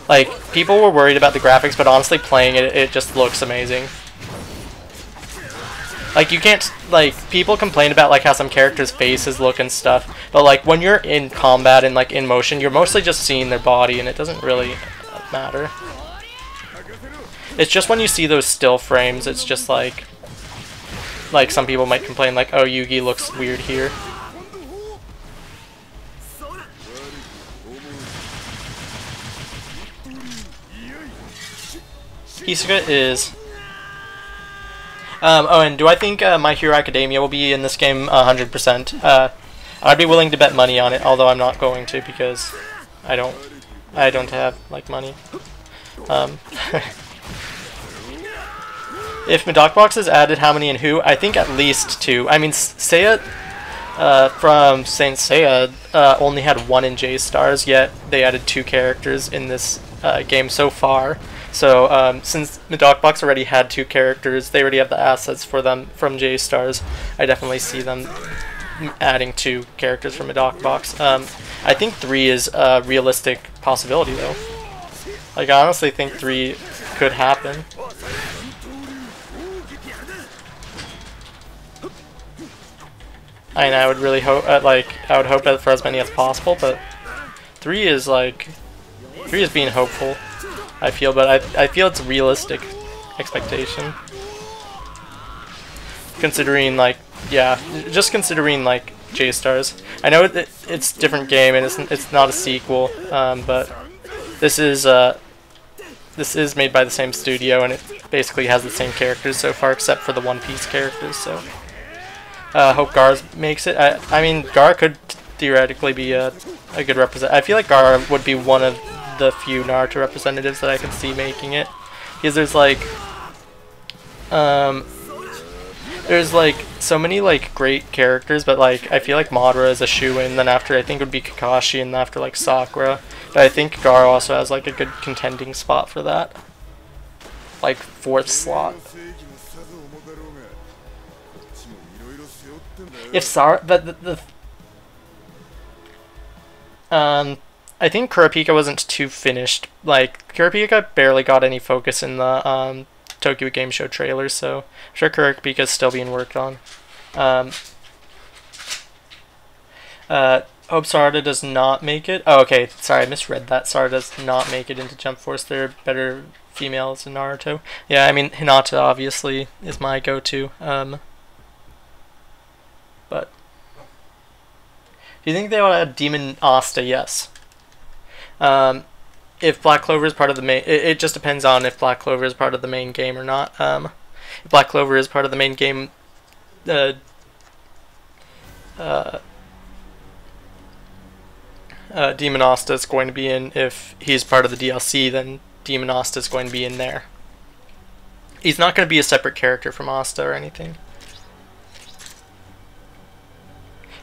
Like, people were worried about the graphics, but honestly, playing it, it just looks amazing. Like, you can't, like, people complain about, like, how some characters' faces look and stuff, but, like, when you're in combat and, like, in motion, you're mostly just seeing their body, and it doesn't really matter. It's just when you see those still frames, it's just, like, some people might complain, like, oh, Yugi looks weird here. Hisoka is... oh, and do I think My Hero Academia will be in this game 100%? I'd be willing to bet money on it, although I'm not going to because I don't have, like, money. If Medokbox is added, how many and who? I think at least 2. I mean, Seiya from Saint Seiya only had 1 in J-Stars, yet they added 2 characters in this game so far. So since Medokbox already had 2 characters, they already have the assets for them from J-Stars. I definitely see them adding 2 characters from Medokbox. I think 3 is a realistic possibility, though. Like, I honestly think 3 could happen. I would really hope, I would hope that for as many as possible, but 3 is being hopeful, I feel, but I feel it's a realistic expectation. Considering, like, yeah, just considering, like, J-Stars. I know it's a different game and it's not a sequel, but this is made by the same studio and it basically has the same characters so far, except for the One Piece characters, so... hope Gar makes it. I mean, Gar could theoretically be a good representative. I feel like Gar would be one of the few Naruto representatives that I can see making it. Because there's like so many like great characters, but like I feel like Madara is a shoo-in, then after I think it would be Kakashi, and after like Sakura. But I think Gar also has like a good contending spot for that. Like 4th slot. If I think Kurapika wasn't too finished. Like, Kurapika barely got any focus in the Tokyo Game Show trailers, so I'm sure Kurapika's still being worked on. Hope Sarada does not make it. Oh, okay, sorry, I misread that. Sarada does not make it into Jump Force. There are better females in Naruto. Yeah, I mean, Hinata obviously is my go-to. But do you think they will add Demon Asta? Yes. If Black Clover is part of the main, it just depends on if Black Clover is part of the main game or not. If Black Clover is part of the main game, Demon Asta is going to be in. If he's part of the DLC, then Demon Asta is going to be in there. He's not going to be a separate character from Asta or anything.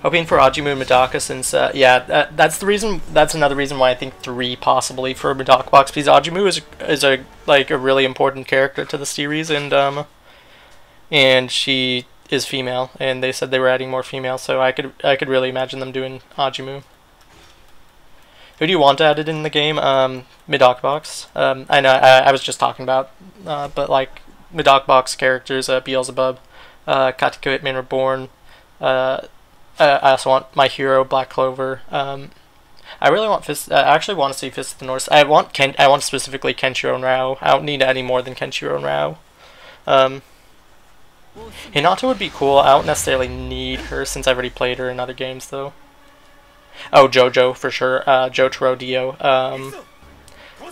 Hoping for Ajimu and Medaka, since yeah, that's the reason. That's another reason why I think 3 possibly for Medokbox, because Ajimu is a really important character to the series, and she is female, and they said they were adding more female, so I could really imagine them doing Ajimu. Who do you want added in the game? Medokbox. I know I was just talking about, but like Medokbox characters, Beelzebub, Katiko Hitman Reborn. I also want My Hero, Black Clover. I really want Fist. I actually want to see Fist of the North. I want specifically Kenshiro and Rao. I don't need any more than Kenshiro and Rao. Hinata would be cool. I don't necessarily need her since I've already played her in other games though. Oh, JoJo for sure. Jotaro Dio.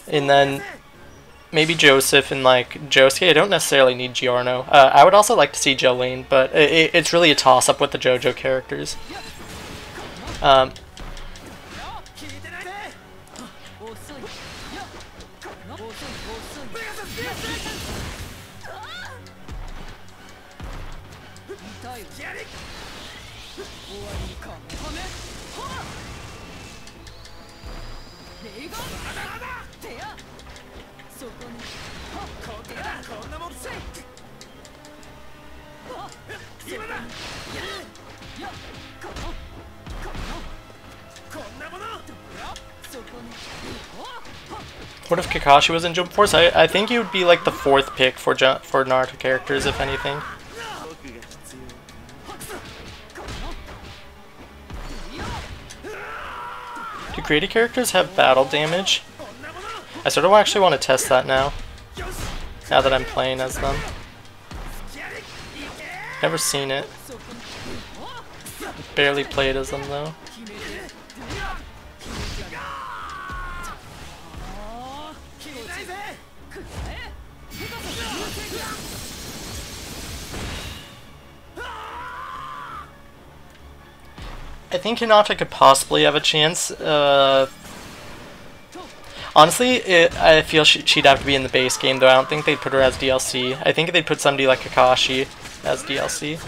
And then maybe Joseph and like Josuke. I don't necessarily need Giorno. I would also like to see Jolene, but it's really a toss-up with the JoJo characters. What if Kakashi was in Jump Force? I think he would be like the 4th pick for Naruto characters, if anything. created characters have battle damage? I sort of actually want to test that now that I'm playing as them. Never seen it. Barely played as them though. I think Hinata could possibly have a chance. Honestly, I feel she'd have to be in the base game, though I don't think they'd put her as DLC. I think they'd put somebody like Kakashi as DLC.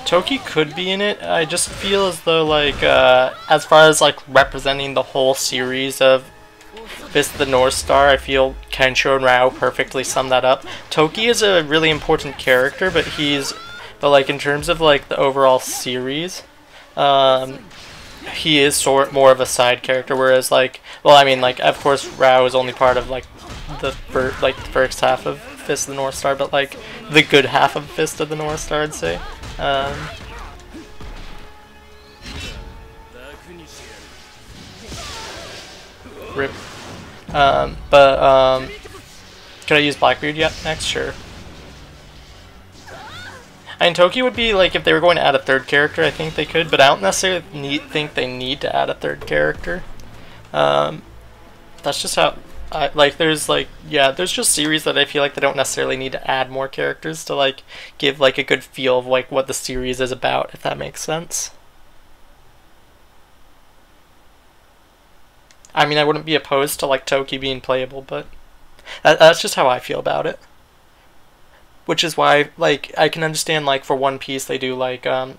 Toki could be in it. I just feel as though, like, as far as like representing the whole series of Fist of the North Star, I feel Kensho and Rao perfectly sum that up. Toki is a really important character, but like in terms of like the overall series, he is more of a side character. Whereas like, well, I mean, like of course Rao is only part of like the first half of Fist of the North Star, but like the good half of Fist of the North Star, I'd say. Rip. Could I use Blackbeard yet? Next, sure. I mean, Toki would be like if they were going to add a third character. I think they could, but I don't necessarily think they need to add a third character. That's just how. There's just series that I feel like they don't necessarily need to add more characters to like give like a good feel of like what the series is about, if that makes sense. I mean, I wouldn't be opposed to like Toki being playable, but that's just how I feel about it. Which is why, like, I can understand like for One Piece they do like a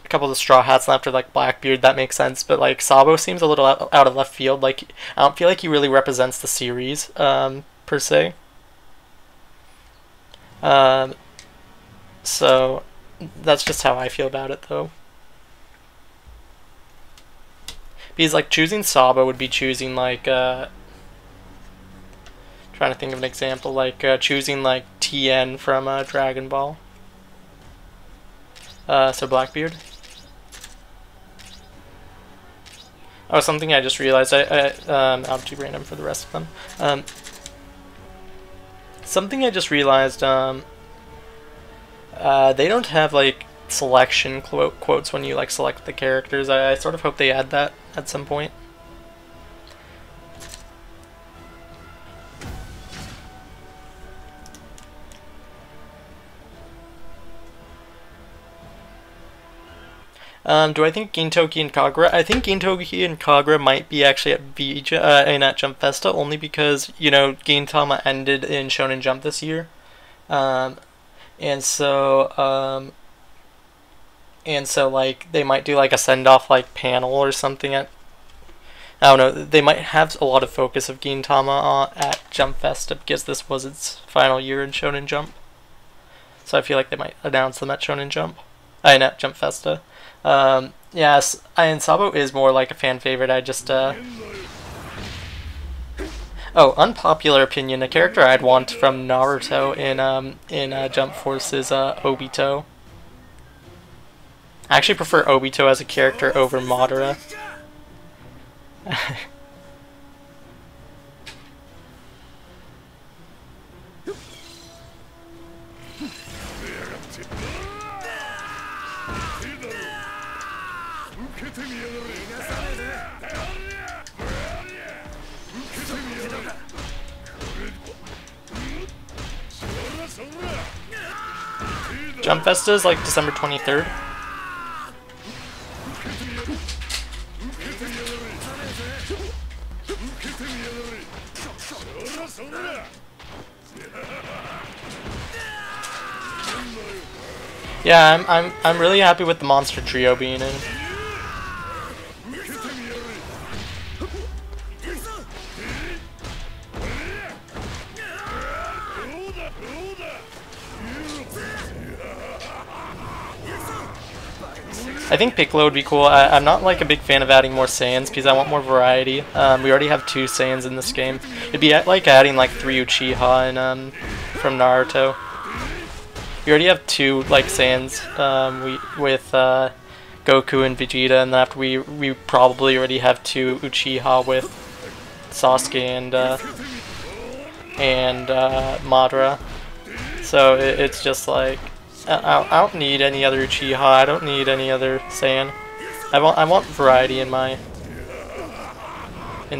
couple of the Straw Hats after like Blackbeard. That makes sense, but like Sabo seems a little out of left field. Like I don't feel like he really represents the series per se. So that's just how I feel about it though. Because like choosing Sabo would be choosing like trying to think of an example, like choosing like Tien from Dragon Ball. So Blackbeard. Oh, something I just realized. I'll do random for the rest of them. Something I just realized. They don't have like selection quotes when you like select the characters. I sort of hope they add that at some point. Do I think Gintoki and Kagura? I think Gintoki and Kagura might be actually at at Jump Festa, only because, you know, Gintama ended in Shonen Jump this year. And so like they might do like a send-off like panel or something at, I don't know, they might have a lot of focus of Gintama at Jump Festa because this was its final year in Shonen Jump. So I feel like they might announce them at Shonen Jump. At Jump Festa. Yes, and Sabo is more like a fan favorite. I just oh, unpopular opinion, a character I'd want from Naruto in Jump Force is Obito. I actually prefer Obito as a character over Madara. Jump Festa is like December 23rd. Yeah, I'm really happy with the monster trio being in. I think Piccolo would be cool. I'm not like a big fan of adding more Saiyans because I want more variety. We already have 2 Saiyans in this game. It'd be like adding like 3 Uchiha and from Naruto. We already have 2 like Saiyans with Goku and Vegeta, and after we probably already have 2 Uchiha with Sasuke and Madara. So it's just like I don't need any other Uchiha. I don't need any other Saiyan. I want variety in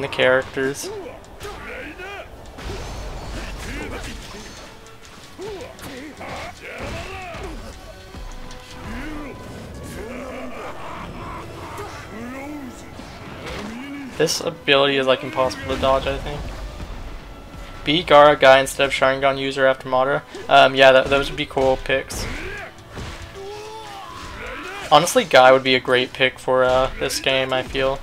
the characters. This ability is like impossible to dodge, I think. Be Gaara Guy instead of Sharingan user after Madara. Yeah, those would be cool picks. Honestly, Guy would be a great pick for this game, I feel.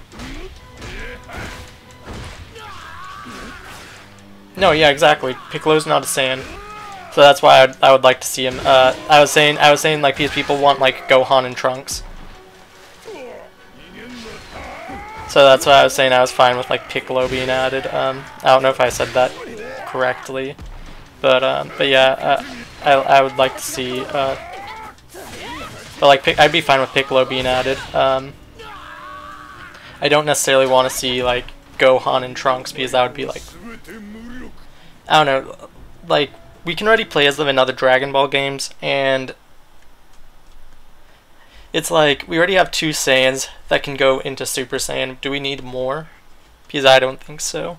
No, yeah, exactly. Piccolo's not a Saiyan, so that's why I would like to see him. I was saying like these people want like Gohan and Trunks. So that's why I was saying I was fine with like Piccolo being added. I don't know if I said that correctly, but yeah, I would like to see. But like I'd be fine with Piccolo being added. I don't necessarily want to see like Gohan and Trunks because that would be like, I don't know, like we can already play as them in other Dragon Ball games, and it's like we already have 2 Saiyans that can go into Super Saiyan. Do we need more? Because I don't think so.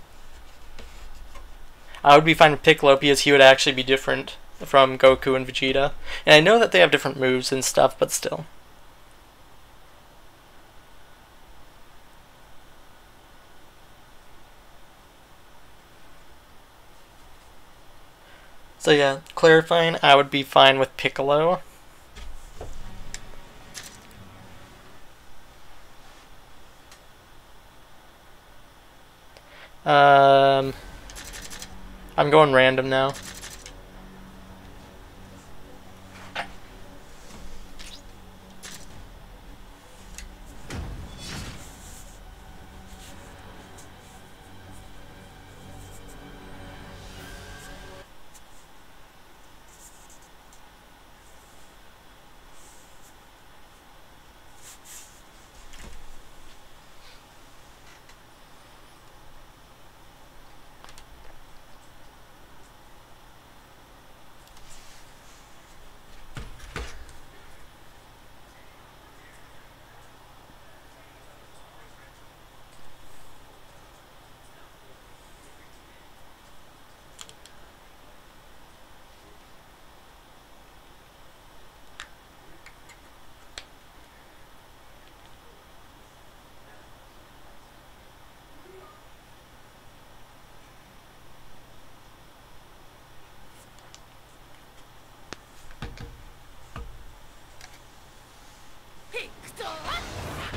I would be fine with Piccolo because he would actually be different from Goku and Vegeta. And I know that they have different moves and stuff, but still. So yeah, clarifying, I would be fine with Piccolo. I'm going random now.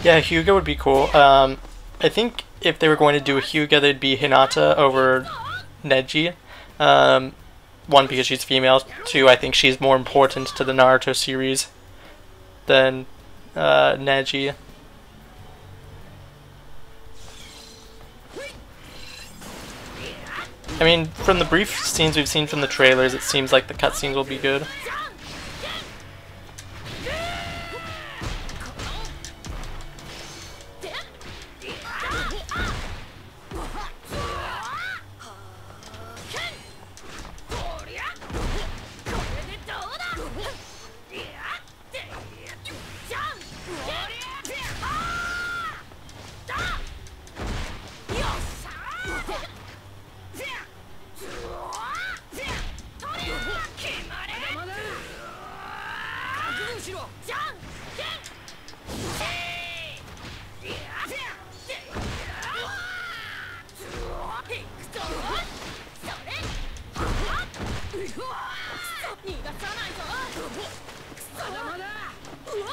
Yeah, Hyuga would be cool. I think if they were going to do a Hyuga, they'd be Hinata over Neji. 1, because she's female. 2, I think she's more important to the Naruto series than Neji. I mean, from the brief scenes we've seen from the trailers, it seems like the cutscenes will be good.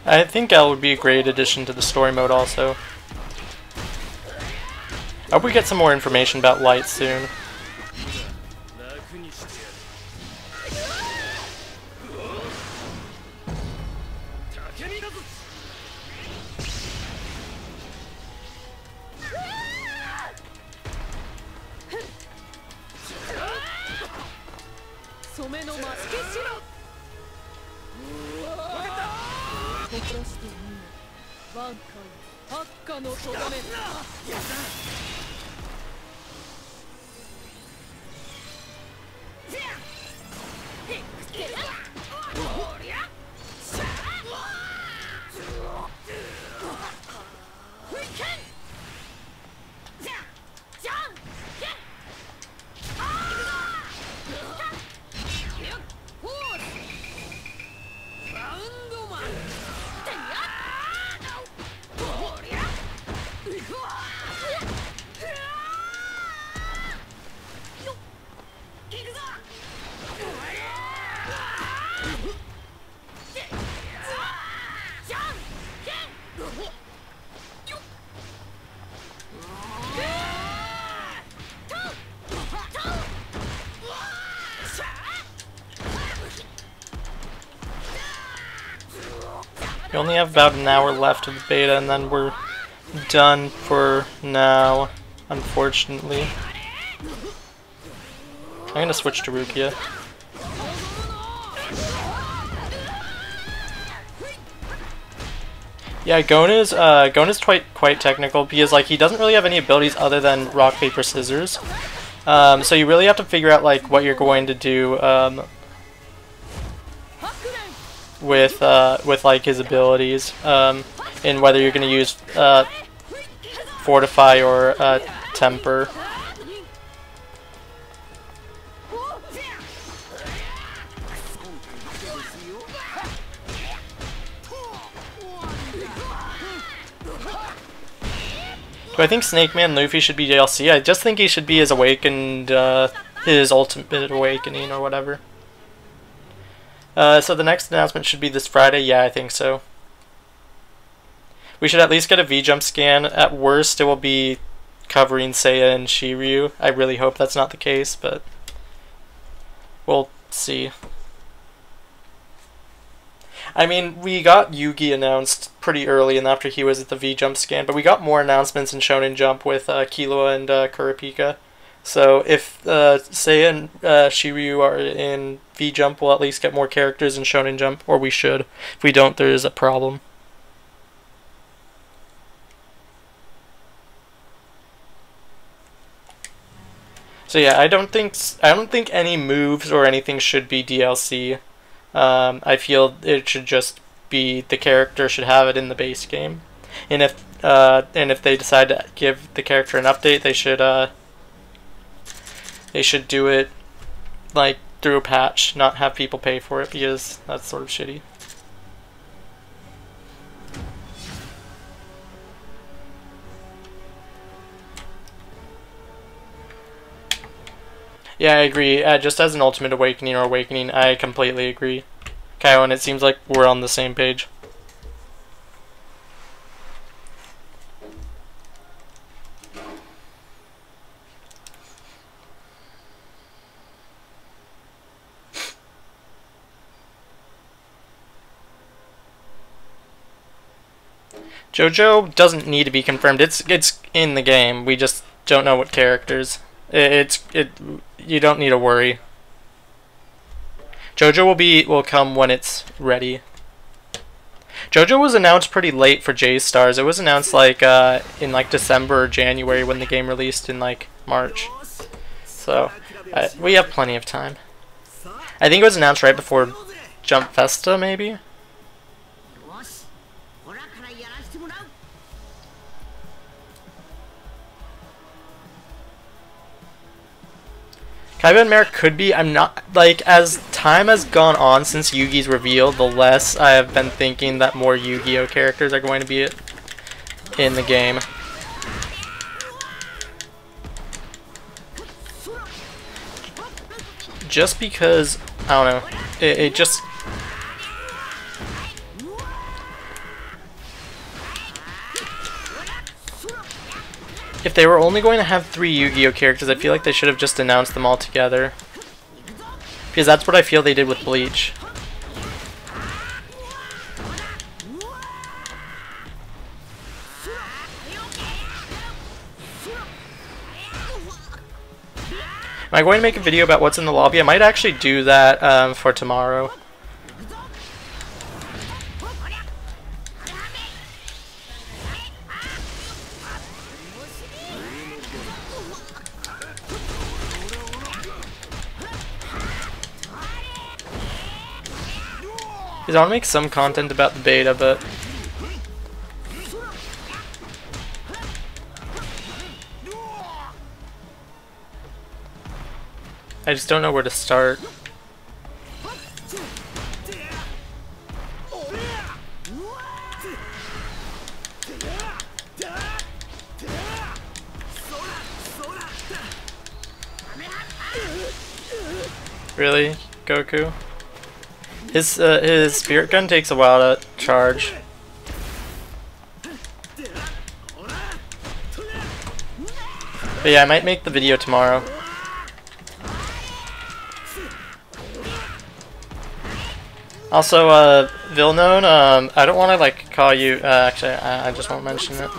I think L would be a great addition to the story mode also. I hope we get some more information about Light soon. We only have about an hour left of the beta and then we're done for now, unfortunately. I'm gonna switch to Rukia. Yeah, Gona's quite technical because like he doesn't really have any abilities other than rock, paper, scissors. So you really have to figure out like what you're going to do with like his abilities, and whether you're going to use Fortify or Temper. Do I think Snake Man Luffy should be DLC? I just think he should be his awakened, his ultimate awakening or whatever. So the next announcement should be this Friday. Yeah, I think so. We should at least get a V-Jump scan. At worst, it will be covering Seiya and Shiryu. I really hope that's not the case, but we'll see. I mean, we got Yugi announced pretty early and after he was at the V-Jump scan, but we got more announcements in Shonen Jump with Killua and Kurapika. So if Seiya and Shiryu are in V-Jump, we'll at least get more characters in Shonen Jump, or we should. If we don't, there is a problem. So yeah, I don't think any moves or anything should be DLC. I feel it should just be the character should have it in the base game, and if they decide to give the character an update, they should do it like through a patch, not have people pay for it because that's sort of shitty. Yeah, I agree. Just as an Ultimate Awakening or Awakening, I completely agree. Kyle, and it seems like we're on the same page. JoJo doesn't need to be confirmed. It's in the game. We just don't know what characters. You don't need to worry. JoJo will come when it's ready. JoJo was announced pretty late for J-Stars. It was announced like in like December or January when the game released in like March. So we have plenty of time. I think it was announced right before Jump Festa, maybe. Kaiba and Merrick could be. I'm not, like, as time has gone on since Yugi's reveal, the less I have been thinking that more Yu-Gi-Oh characters are going to be in the game. Just because, I don't know, it just... If they were only going to have 3 Yu-Gi-Oh characters, I feel like they should have just announced them all together. Because that's what I feel they did with Bleach. Am I going to make a video about what's in the lobby? I might actually do that for tomorrow. Because I want to make some content about the beta, but I just don't know where to start. Really, Goku? His spirit gun takes a while to charge. But yeah, I might make the video tomorrow. Also, Vilnone, I don't want to like call you. Actually, I just won't mention it.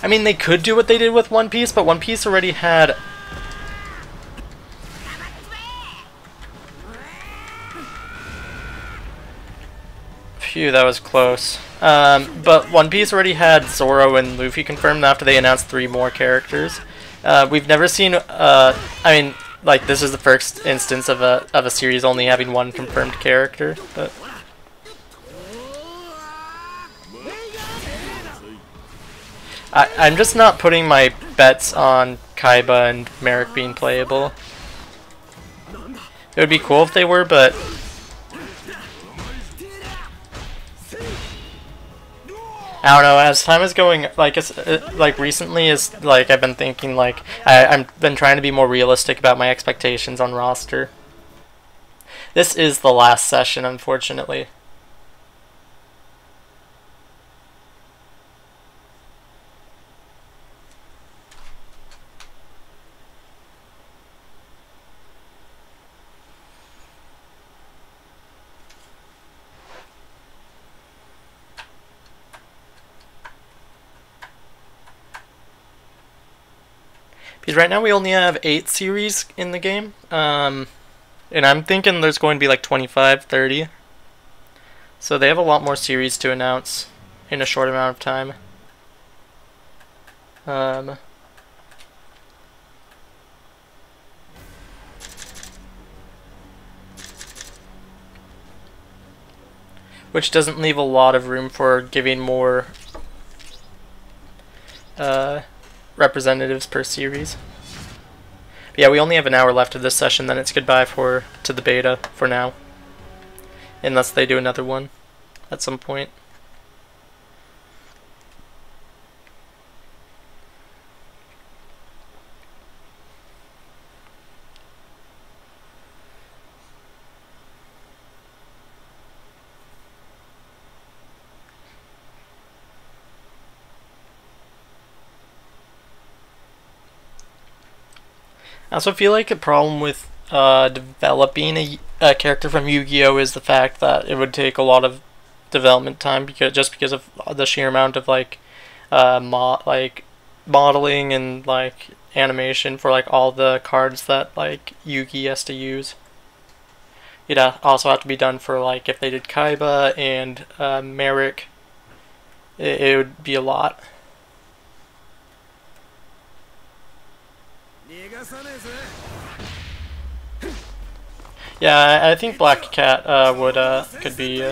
I mean, they could do what they did with One Piece, but One Piece already had. Phew, that was close. But One Piece already had Zoro and Luffy confirmed after they announced 3 more characters. We've never seen. I mean, like this is the first instance of a series only having 1 confirmed character, but. I'm just not putting my bets on Kaiba and Merrick being playable. It would be cool if they were, but I don't know. As time is going, like like recently, is like I've been thinking like I've been trying to be more realistic about my expectations on roster. This is the last session, unfortunately. Because right now we only have 8 series in the game, and I'm thinking there's going to be like 25, 30. So they have a lot more series to announce in a short amount of time. Which doesn't leave a lot of room for giving more representatives per series. But yeah, we only have an hour left of this session, then it's goodbye to the beta for now. Unless they do another one at some point. I also feel like a problem with developing a character from Yu-Gi-Oh! Is the fact that it would take a lot of development time because of the sheer amount of like modeling and like animation for like all the cards that like Yugi has to use. It'd also have to be done for like if they did Kaiba and Merrick. It would be a lot. Yeah, I think Black Cat could be.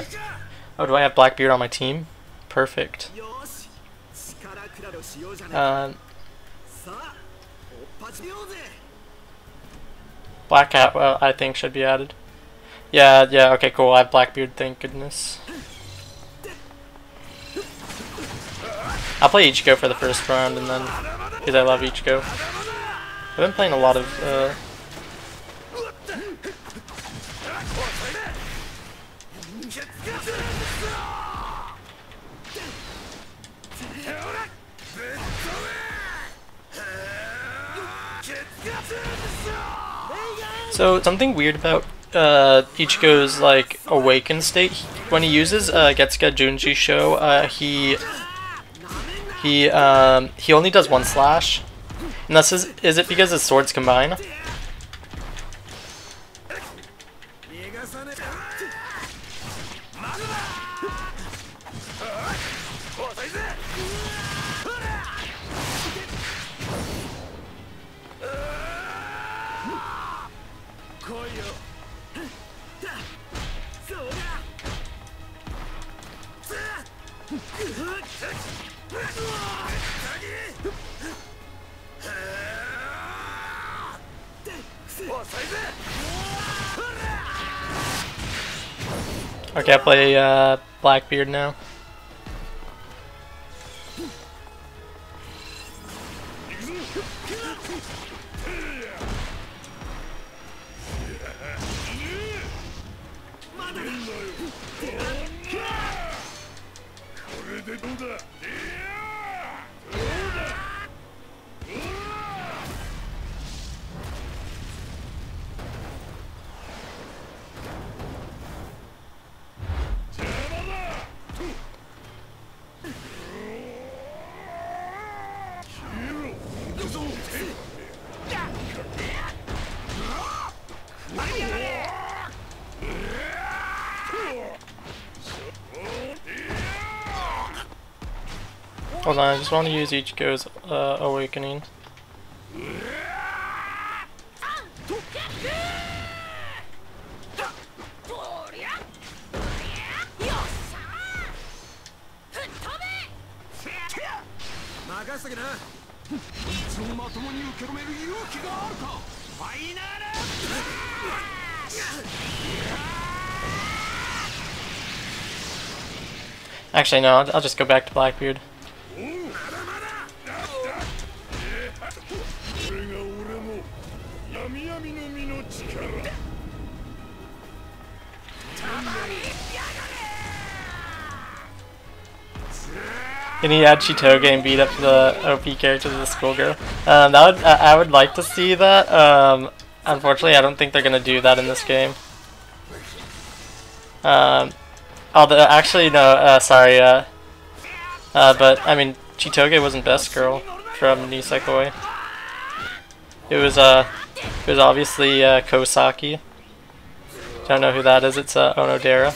Oh, do I have Blackbeard on my team? Perfect. Black Cat, I think should be added. Yeah, okay, cool. I have Blackbeard, thank goodness. I'll play Ichigo for the first round, and then because I love Ichigo. I've been playing a lot of So something weird about Ichigo's like awakened state, when he uses Getsuga Junji Sho, he only does one slash. And that's is it because his swords combine? Okay, I play Blackbeard now. Hold on, I just want to use Ichigo's awakening. Actually, no, I'll just go back to Blackbeard. Can he add Chitoge and beat up the OP characters of the schoolgirl? I would like to see that. Unfortunately, I don't think they're gonna do that in this game. Although, actually, no. Sorry. But I mean, Chitoge wasn't Best Girl from Nisekoi. It was obviously Kosaki. Don't know who that is. It's Onodera.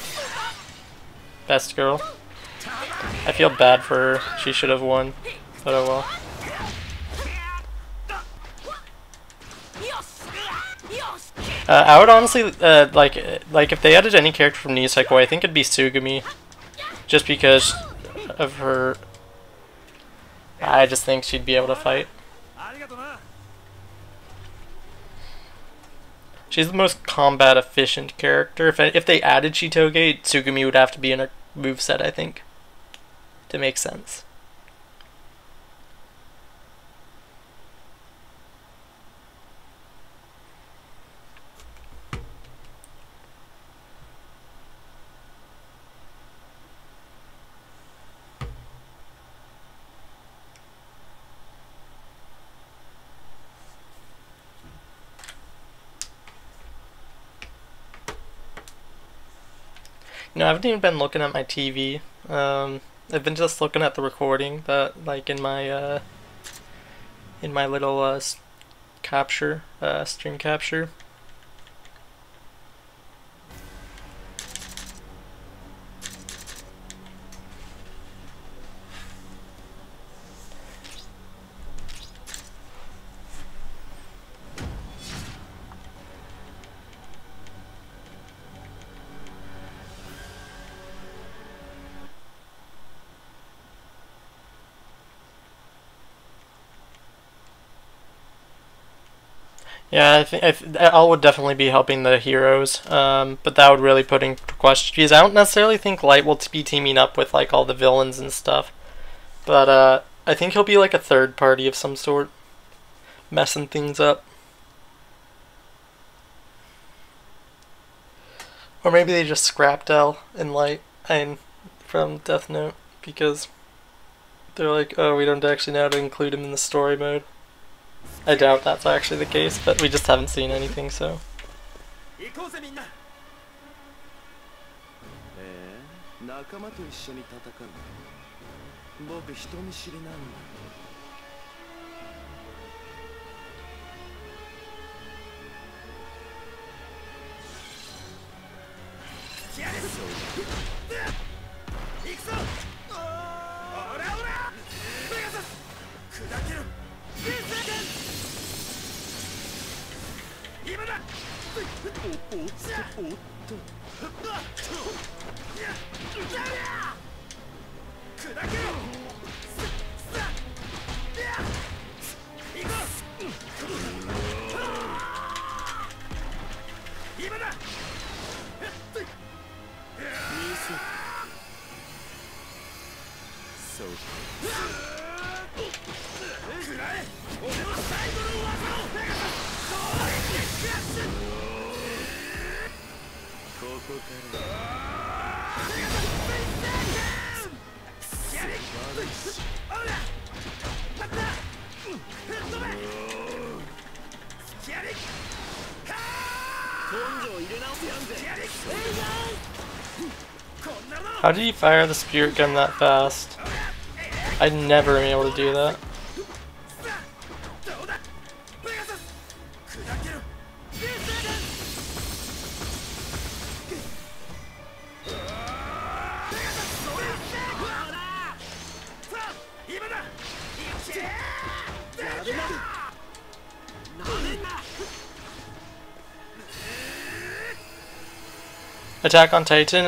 Best Girl. I feel bad for her. She should have won, but oh well. I would honestly like if they added any character from Nisekoi, I think it'd be Tsugumi, just because of her. I just think she'd be able to fight. She's the most combat efficient character. If they added Chitoge, Tsugumi would have to be in her moveset, I think, to make sense. You know, I haven't even been looking at my TV. I've been just looking at the recording that, like, in my little capture, stream capture. Yeah, I think L would definitely be helping the heroes, but that would really put in question, because I don't necessarily think Light will be teaming up with like all the villains and stuff, but I think he'll be like a third party of some sort, messing things up. Or maybe they just scrapped L and Light and from Death Note, because they're like, oh, we don't actually know how to include him in the story mode. I doubt that's actually the case, but we just haven't seen anything, so. 行こうぜみんな。仲間と一緒に戦う。僕人見知りなんだ。やれ。行くぞ。オラオラ。ペガサス。砕けろ。今だ。おっと。砕けろ。行こう。今だ。そう食らえ。俺の最後の技をペガサス。ここからペガサス。やれ。オラパッタ吹っ飛べ。やれ。根性入れ直せやんぜ。やれ。How did he fire the spirit gun that fast? I'd never been able to do that. Attack on Titan,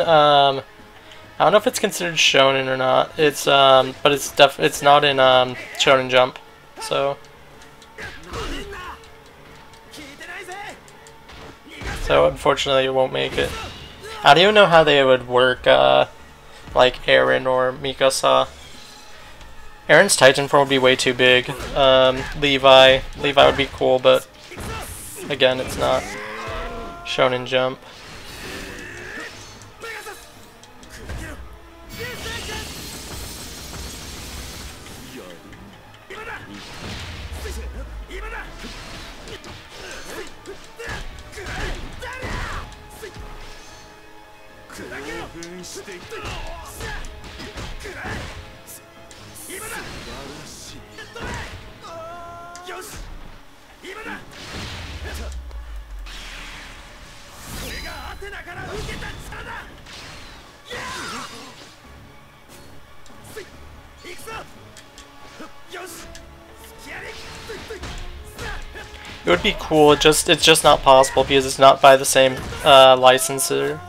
I don't know if it's considered shonen or not. It's but it's not in Shonen Jump, so unfortunately it won't make it. I don't even know how they would work like Eren or Mikasa. Eren's Titan form would be way too big. Levi would be cool, but again, it's not Shonen Jump. It would be cool, it's just not possible because it's not by the same licensor.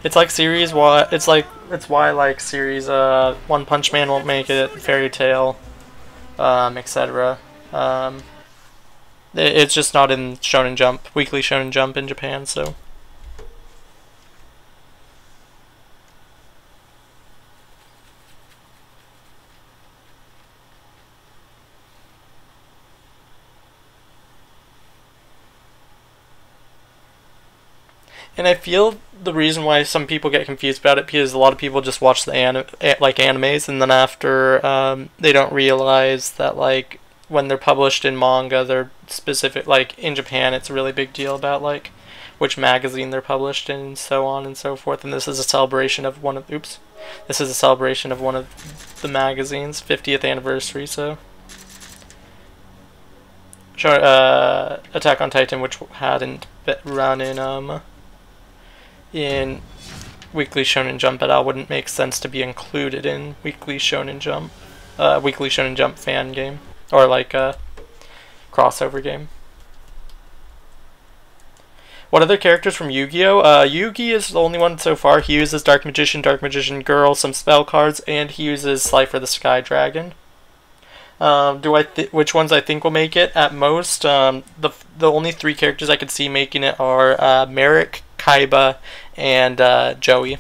It's like series why it's why like series One Punch Man won't make it, Fairy Tail, etc. It's just not in Shonen Jump, Weekly Shonen Jump in Japan, so. And I feel the reason why some people get confused about it because a lot of people just watch the animes and then after they don't realize that like when they're published in manga they're specific, like in Japan it's a really big deal about like which magazine they're published in and so on and so forth, and this is a celebration of one of the magazine's 50th anniversary, so sure. Attack on Titan, which hadn't run in Weekly Shonen Jump at all, wouldn't make sense to be included in Weekly Shonen Jump fan game, or like a crossover game. What other characters from Yu-Gi-Oh? Yugi is the only one so far. He uses Dark Magician Girl, some spell cards, and he uses Slifer the Sky Dragon. Which ones I think will make it? At most, the only 3 characters I could see making it are Merrick, Kaiba, and Joey.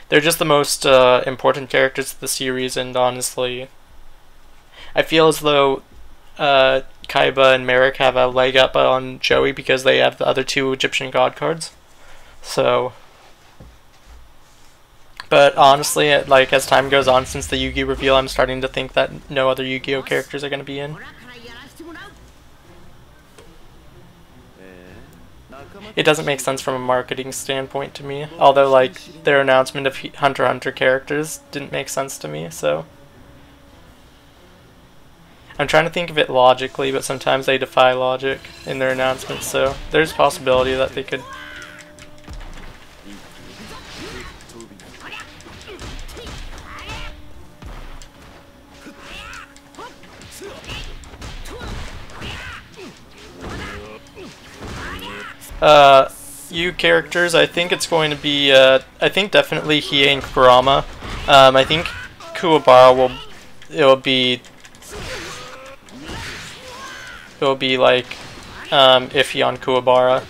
They're just the most important characters of the series, and honestly, I feel as though Kaiba and Merrick have a leg up on Joey because they have the other two Egyptian god cards. So, but honestly, like as time goes on since the Yu-Gi-Oh reveal, I'm starting to think that no other Yu-Gi-Oh characters are going to be in. It doesn't make sense from a marketing standpoint to me, although like their announcement of Hunter x Hunter characters didn't make sense to me, so I'm trying to think of it logically, but sometimes they defy logic in their announcements, so there's a possibility that they could. You characters, I think it's going to be, I think definitely Hiei and Kurama. I think Kuwabara it'll be like, iffy on Kuwabara.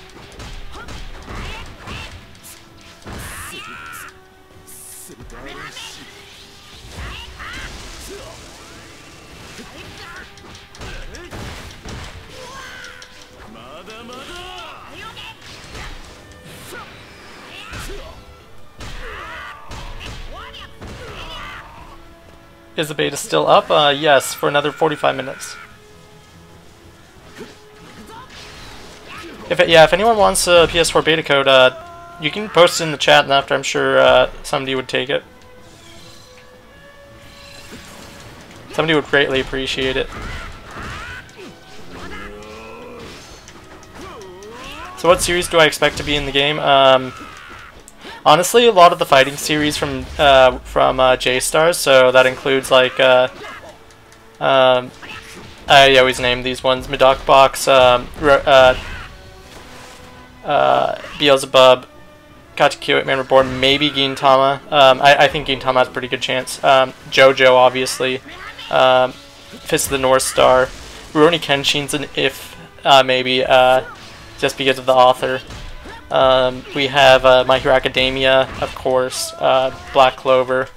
Is the beta still up? Yes, for another 45 minutes. If anyone wants a PS4 beta code, you can post it in the chat, and after I'm sure somebody would take it. Somebody would greatly appreciate it. So what series do I expect to be in the game? Honestly, a lot of the fighting series from J-Stars, so that includes like I always name these ones: Medok Box, Beelzebub, Katekyo, Hitman Reborn, maybe Gintama. I think Gintama has a pretty good chance. JoJo, obviously. Fist of the North Star. Rurouni Kenshin's an if, maybe, just because of the author. We have My Hero Academia, of course, Black Clover.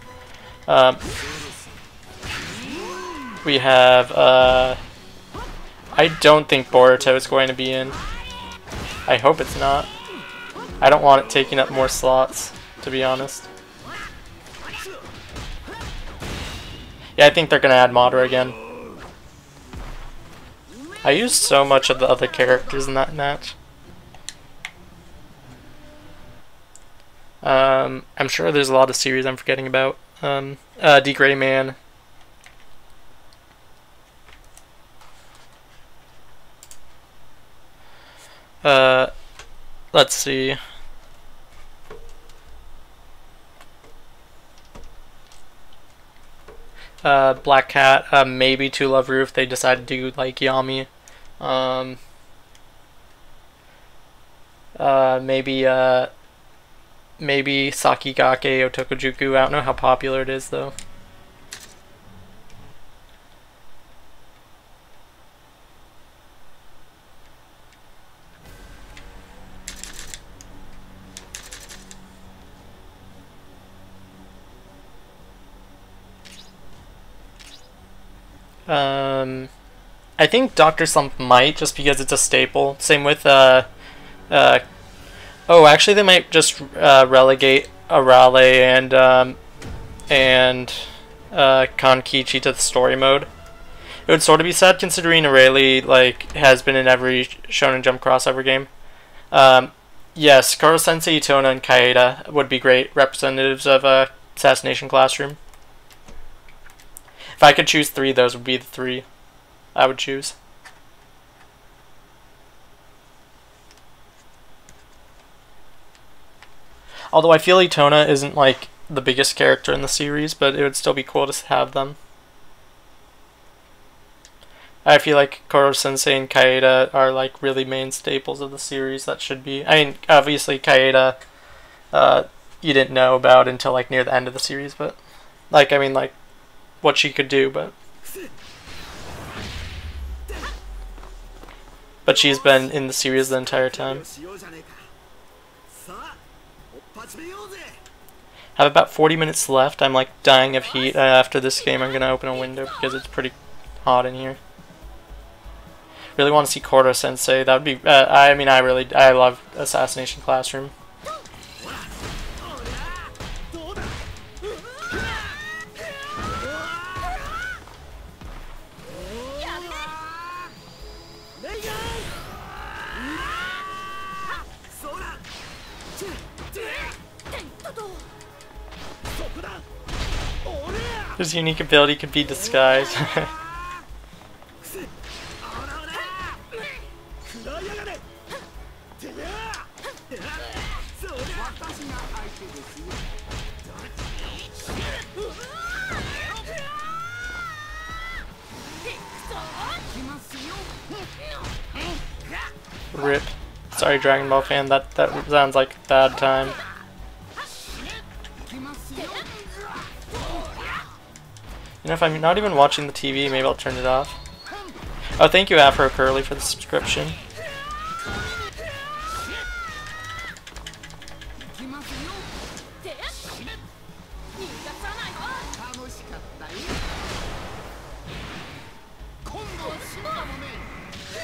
We have, I don't think Boruto is going to be in. I hope it's not. I don't want it taking up more slots, to be honest. Yeah, I think they're going to add Madara again. I used so much of the other characters in that match. I'm sure there's a lot of series I'm forgetting about. D. Gray Man. Let's see. Black Cat, maybe To Love Ru if they decide to do like Yami. Maybe Sakigake Otokojuku. I don't know how popular it is though. I think Dr. Slump might, just because it's a staple. Same with, oh, actually they might just relegate Arale and Kankichi to the story mode. It would sort of be sad considering Arale, like, has been in every Shonen Jump crossover game. Yes, Koro Sensei, Itona, and Kaeda would be great representatives of Assassination Classroom. If I could choose three, those would be the three I would choose. Although I feel Itona isn't like the biggest character in the series, but it would still be cool to have them. I feel like Koro Sensei and Kaeda are like really main staples of the series that should be. I mean, obviously Kaeda you didn't know about until like near the end of the series, but like, I mean, like what she could do, but she's been in the series the entire time. Have about 40 minutes left. I'm like dying of heat. After this game I'm gonna open a window because it's pretty hot in here. Really want to see Koro Sensei. That would be. I love Assassination Classroom. His unique ability could be disguise. Rip. Sorry, Dragon Ball fan. That sounds like a bad time. You know, if I'm not even watching the TV, maybe I'll turn it off. Oh, thank you, Afro Curly, for the subscription.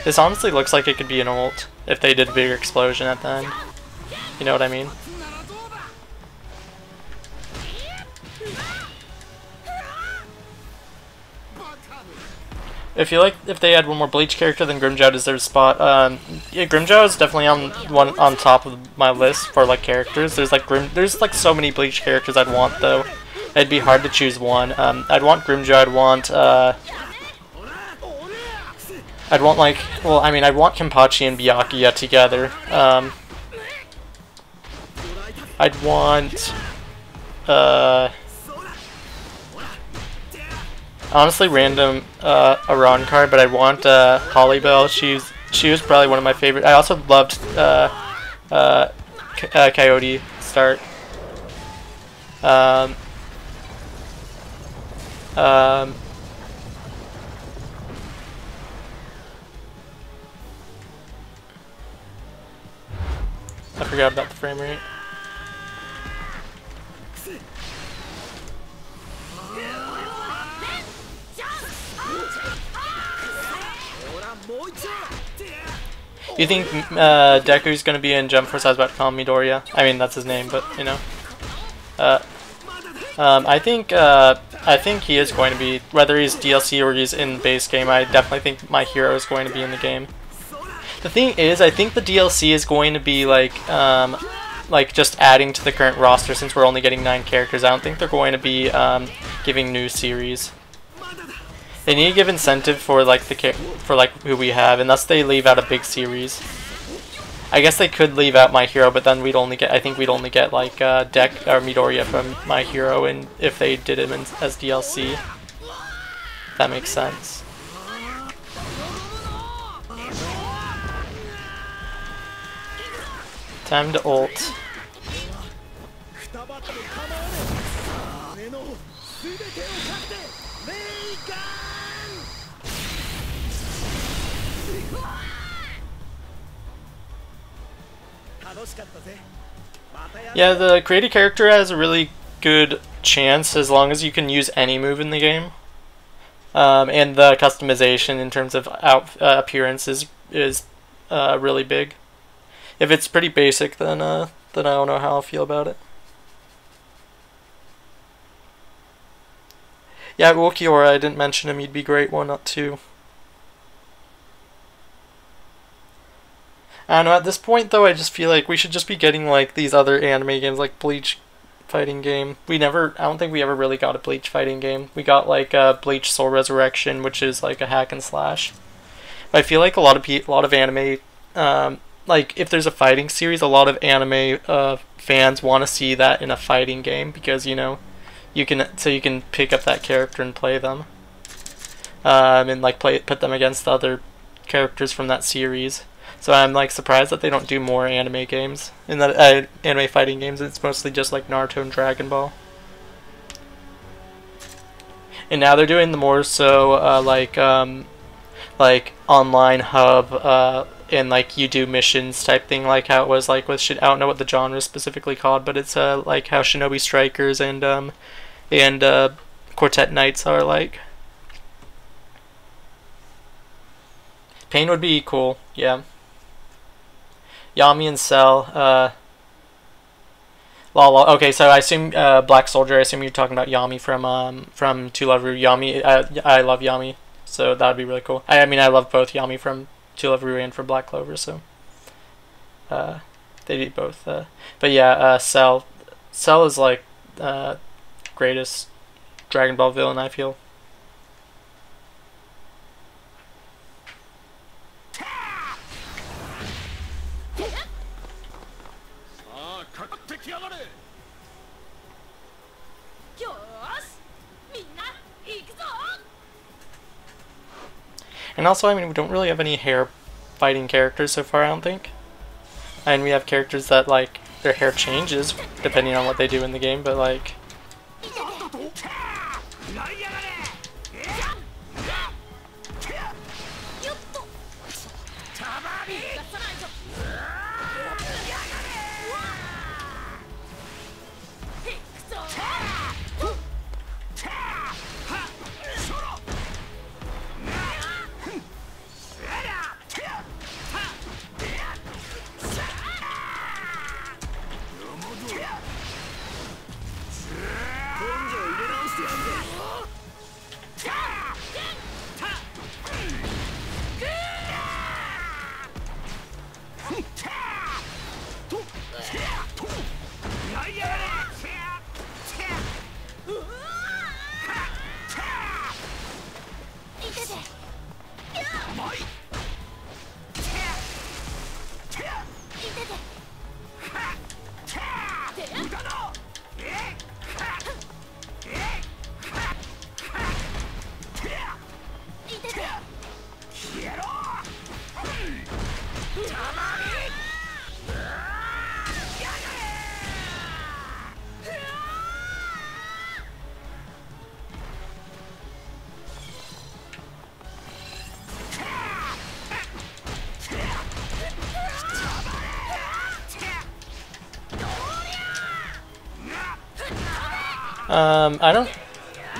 This honestly looks like it could be an ult if they did a bigger explosion at the end. You know what I mean? I feel like if they had one more Bleach character, then Grimmjow deserves a spot. Yeah, Grimmjow is definitely on top of my list for like characters. There's like so many Bleach characters I'd want though. It'd be hard to choose one. I'd want Grimmjow. I'd want like, well, I mean, I'd want Kenpachi and Byakuya together. I'd want honestly random Iran card, but I'd want Hollybell. She was probably one of my favorite. I also loved Coyote start. I forgot about the frame rate. You think Deku's gonna be in Jump Force? I was about to call him Midoriya. I mean, that's his name, but you know. I think he is going to be, whether he's DLC or he's in base game. I definitely think my hero is going to be in the game. The thing is, I think the DLC is going to be like just adding to the current roster since we're only getting 9 characters. I don't think they're going to be giving new series. They need to give incentive for like who we have, unless they leave out a big series. I guess they could leave out My Hero, but then I think we'd only get like Deck or Midoriya from My Hero, and if they did him as DLC, that makes sense. Time to ult. Yeah, the created character has a really good chance as long as you can use any move in the game. And the customization in terms of appearance is really big. If it's pretty basic, then I don't know how I'll feel about it. Yeah, Ulquiorra, I didn't mention him. He'd be great one, not two. I don't know, at this point though, I just feel like we should just be getting like these other anime games, like Bleach fighting game. I don't think we ever really got a Bleach fighting game. We got like Bleach Soul Resurrection, which is like a hack and slash. But I feel like a lot of anime, like if there's a fighting series, a lot of anime fans want to see that in a fighting game because you know, you can pick up that character and play them, and like put them against the other characters from that series. So I'm like surprised that they don't do more anime games in that anime fighting games. It's mostly just like Naruto and Dragon Ball. And now they're doing the more so like online hub and like you do missions type thing, like how it was like with I don't know what the genre is specifically called, but it's like how Shinobi Strikers and Quartet Knights are like. Pain would be cool, yeah. Yami and Cell. Okay, so I assume Black Soldier. I assume you're talking about Yami from To Love Ru. Yami, I love Yami, so that would be really cool. I mean, I love both Yami from To Love Ru and from Black Clover, so they'd be both. But yeah, Cell is like greatest Dragon Ball villain, I feel. And also, I mean, we don't really have any hair fighting characters so far, I don't think. And we have characters that, like, their hair changes depending on what they do in the game, but, like...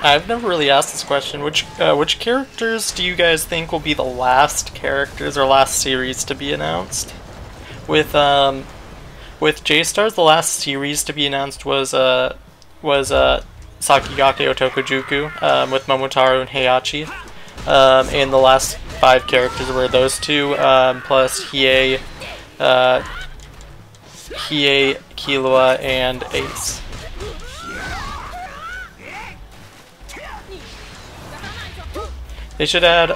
I've never really asked this question. Which characters do you guys think will be the last characters or last series to be announced? With J-Stars, the last series to be announced was Sakigake Otokojuku, with Momotaro and Heihachi. And the last 5 characters were those two, plus Hiei, Killua, and Ace. They should add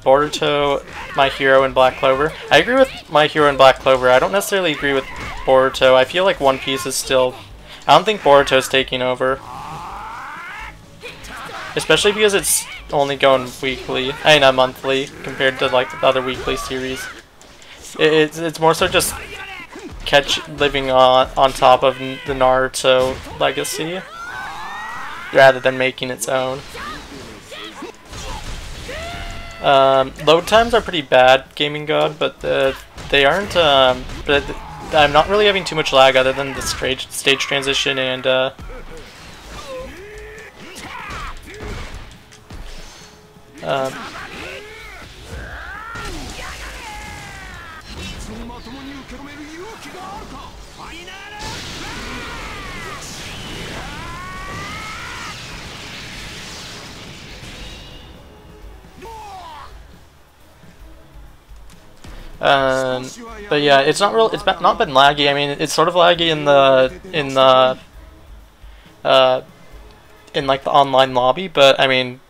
Boruto, My Hero, and Black Clover. I agree with My Hero and Black Clover. I don't necessarily agree with Boruto. I feel like One Piece is still... I don't think Boruto's taking over. Especially because it's only going weekly, I mean monthly, compared to like the other weekly series. It's more so just living on top of the Naruto legacy, rather than making its own. Load times are pretty bad, Gaming God, but they aren't. But I'm not really having too much lag other than the stage transition and. But yeah, it's not real. It's not been laggy. I mean, it's sort of laggy in like the online lobby, but I mean,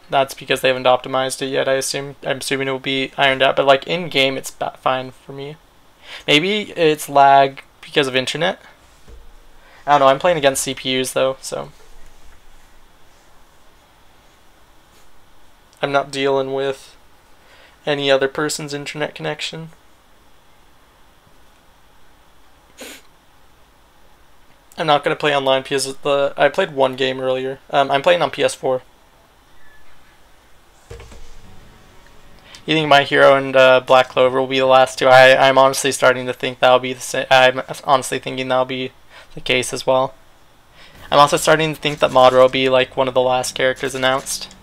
that's because they haven't optimized it yet. I'm assuming it will be ironed out. But like in game, it's fine for me. Maybe it's lag because of internet. I don't know. I'm playing against CPUs though, so I'm not dealing with any other person's internet connection. I'm not going to play online because I played one game earlier. I'm playing on PS4. You think My Hero and Black Clover will be the last two? I'm honestly starting to think that'll be the same. I'm honestly thinking that'll be the case as well. I'm also starting to think that Madara will be like one of the last characters announced,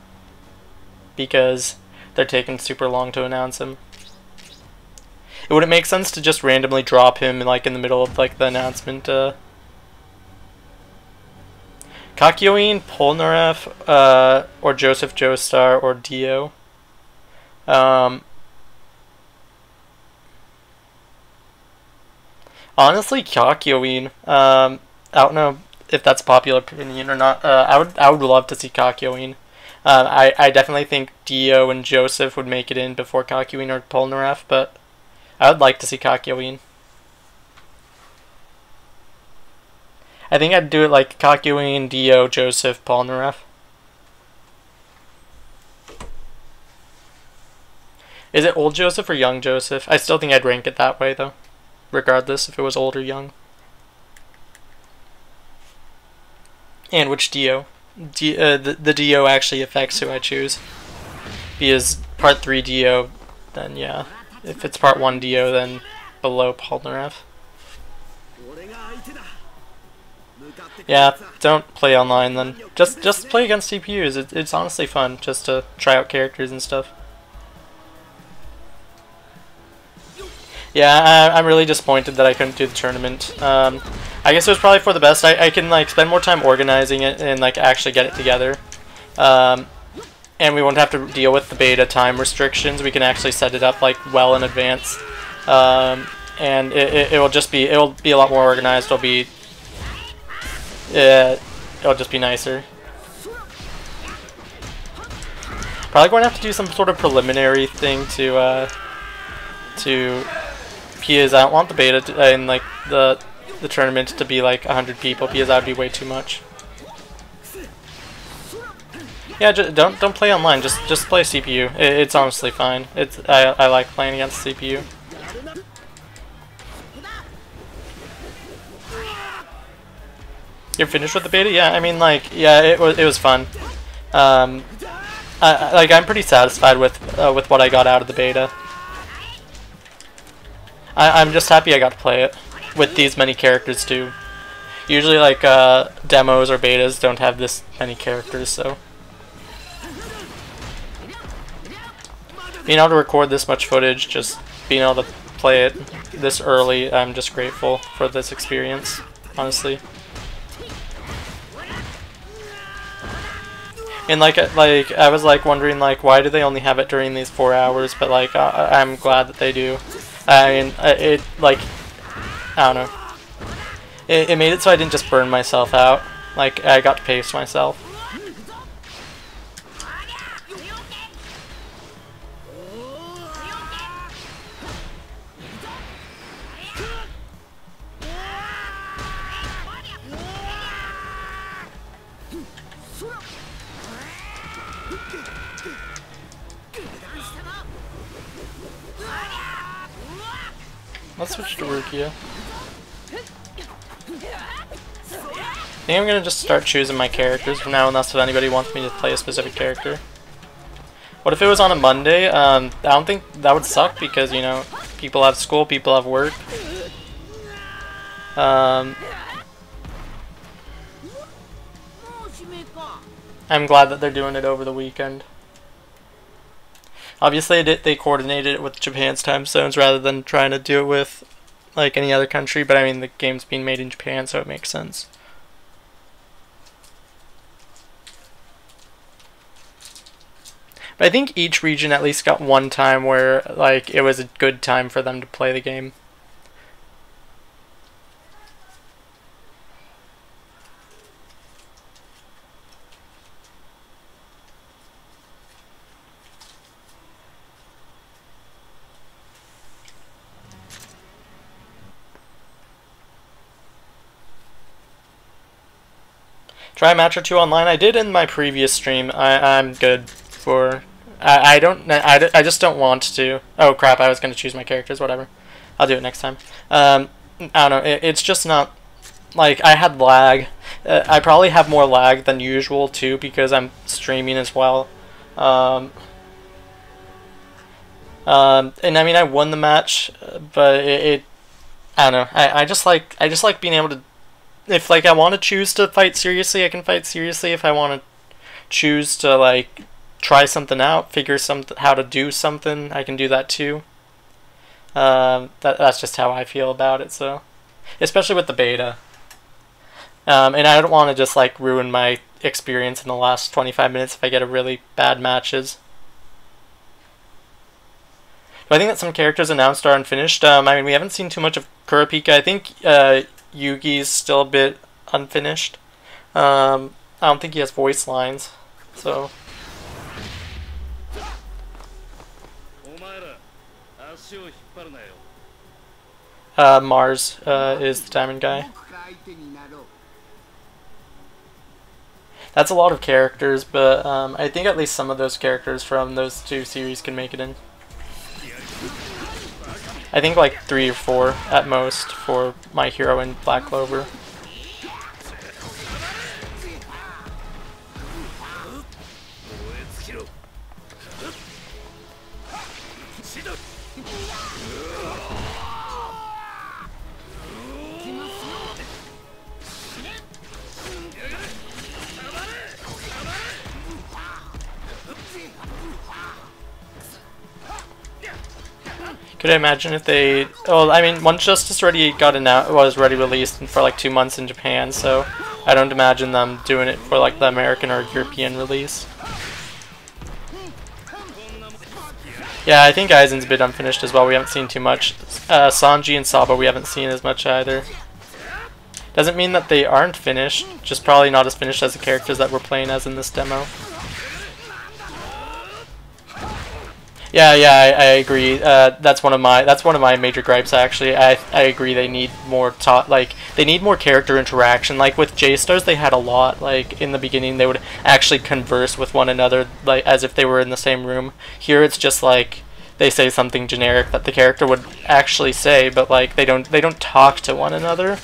because they're taking super long to announce him. It wouldn't make sense to just randomly drop him like in the middle of like the announcement. Kakyoin, Polnareff, or Joseph Joestar, or Dio. Honestly, Kakyoin. I don't know if that's popular opinion or not. I would love to see Kakyoin. I definitely think Dio and Joseph would make it in before Kakyoin or Polnareff, but I would like to see Kakyoin. I think I'd do it like Kakyoin, Dio, Joseph, Polnareff. Is it old Joseph or young Joseph? I still think I'd rank it that way though, regardless if it was old or young. And which Dio? The Dio actually affects who I choose. Because part 3 Dio, then yeah. If it's part 1 Dio, then below Polnareff. Yeah, don't play online then. Just play against CPUs. It's honestly fun just to try out characters and stuff. Yeah, I'm really disappointed that I couldn't do the tournament. I guess it was probably for the best. I can like spend more time organizing it and like actually get it together. And we won't have to deal with the beta time restrictions. We can actually set it up like well in advance. And it'll be a lot more organized. It'll just be nicer. Probably going to have to do some sort of preliminary thing to because I don't want the beta to, in like the tournament to be like 100 people because that would be way too much. Yeah, don't play online. Just play CPU. It's honestly fine. I like playing against CPU. You're finished with the beta? Yeah, I mean like yeah, it was fun. I'm pretty satisfied with what I got out of the beta. I'm just happy I got to play it with these many characters too. Usually like demos or betas don't have this many characters, so being able to record this much footage, just being able to play it this early, I'm just grateful for this experience, honestly. And like I was like wondering like why do they only have it during these 4 hours, but like I'm glad that they do. I mean it like I don't know. It made it so I didn't just burn myself out. Like I got to pace myself. Let's switch to Rukia. I think I'm gonna just start choosing my characters from now unless if anybody wants me to play a specific character. What if it was on a Monday? I don't think that would suck because, you know, people have school, people have work. I'm glad that they're doing it over the weekend. Obviously, they coordinated it with Japan's time zones rather than trying to do it with like any other country, but I mean the game's being made in Japan, so it makes sense. But I think each region at least got one time where like it was a good time for them to play the game. Try a match or two online. I did in my previous stream. I'm good for. I just don't want to. Oh crap! I was gonna choose my characters. Whatever. I'll do it next time. I don't know. It's just not like I had lag. I probably have more lag than usual too because I'm streaming as well. And I mean I won the match, but I don't know. I just like being able to. If like I want to choose to fight seriously, I can fight seriously. If I want to choose to like try something out, figure how to do something, I can do that too. That's just how I feel about it. So, especially with the beta, and I don't want to just like ruin my experience in the last 25 minutes if I get a really bad matches. But I think that some characters announced are unfinished. I mean, we haven't seen too much of Kurapika. I think Yugi's still a bit unfinished. I don't think he has voice lines, so. Mars is the diamond guy. That's a lot of characters, but I think at least some of those characters from those two series can make it in. I think like 3 or 4 at most for My Hero and Black Clover. Could I imagine if they? Oh, I mean, One Justice already was already released for like 2 months in Japan, so I don't imagine them doing it for like the American or European release. Yeah, I think Aizen's a bit unfinished as well. We haven't seen too much. Sanji and Sabo we haven't seen as much either. Doesn't mean that they aren't finished, just probably not as finished as the characters that we're playing as in this demo. Yeah, I agree. That's one of my major gripes actually. I agree they need more they need more character interaction. Like with J-Stars they had a lot. Like in the beginning they would actually converse with one another like as if they were in the same room. Here it's just like they say something generic that the character would actually say, but like they don't talk to one another.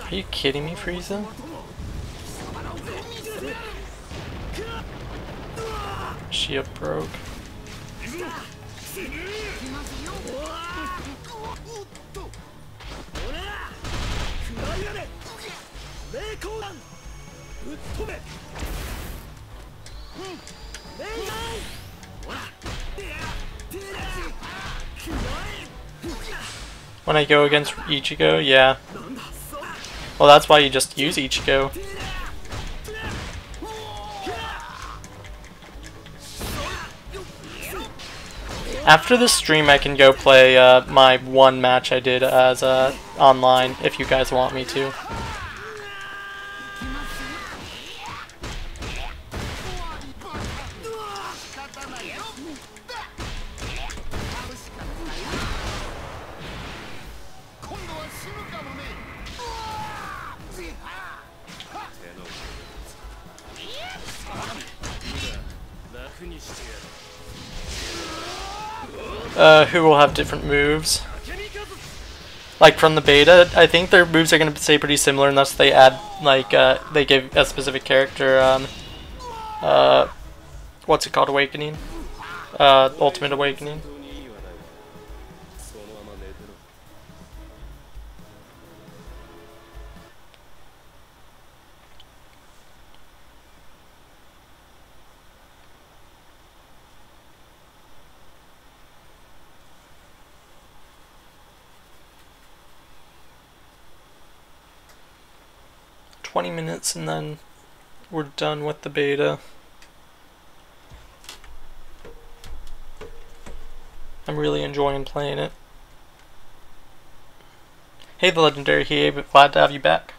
Are you kidding me, Frieza? She broke. When I go against Ichigo, yeah. Well, that's why you just use Ichigo. After this stream, I can go play my one match I did as online, if you guys want me to. Who will have different moves. Like from the beta, I think their moves are going to stay pretty similar unless they add, like, they give a specific character, what's it called, Awakening? Ultimate Awakening. Minutes and then we're done with the beta. I'm really enjoying playing it. Hey, the Legendary Hebe, glad to have you back.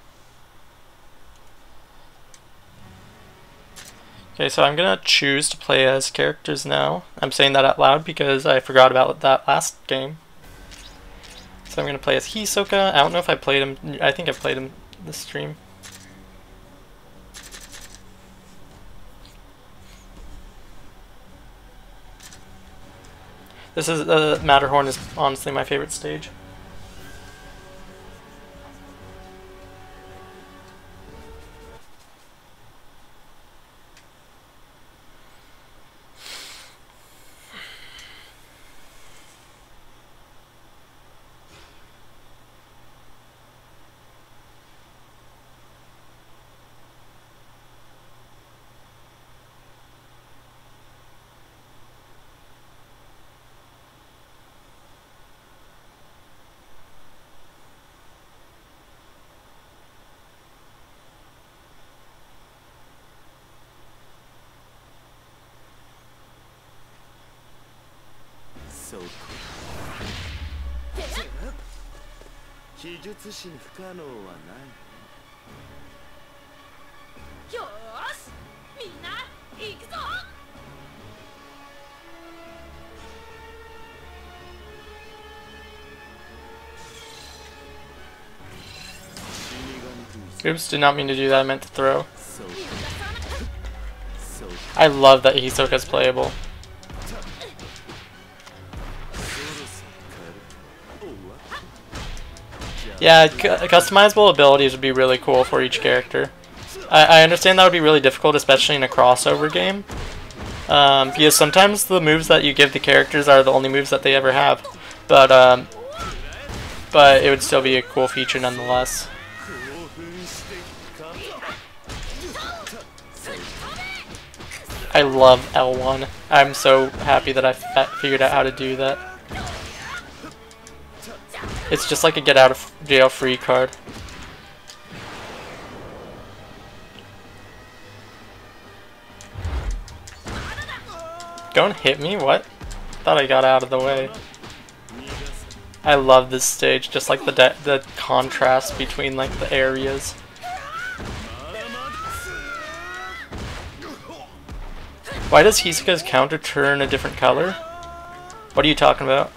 Okay, so I'm gonna choose to play as characters now. I'm saying that out loud because I forgot about that last game. So I'm gonna play as Hisoka. I don't know if I played him. I think I played him this stream. This is Matterhorn is honestly my favorite stage. 技術師に不可能はない。よーし、みんな行くぞ。Oops, did not mean to do that, I meant to throw. I love that Hisoka's playable. Yeah, customizable abilities would be really cool for each character. I understand that would be really difficult, especially in a crossover game. Because sometimes the moves that you give the characters are the only moves that they ever have. But it would still be a cool feature nonetheless. I love L1. I'm so happy that I figured out how to do that. It's just like a get out of jail free card. Don't hit me? What? Thought I got out of the way. I love this stage, just like the contrast between like the areas. Why does Hisoka's counter turn a different color? What are you talking about?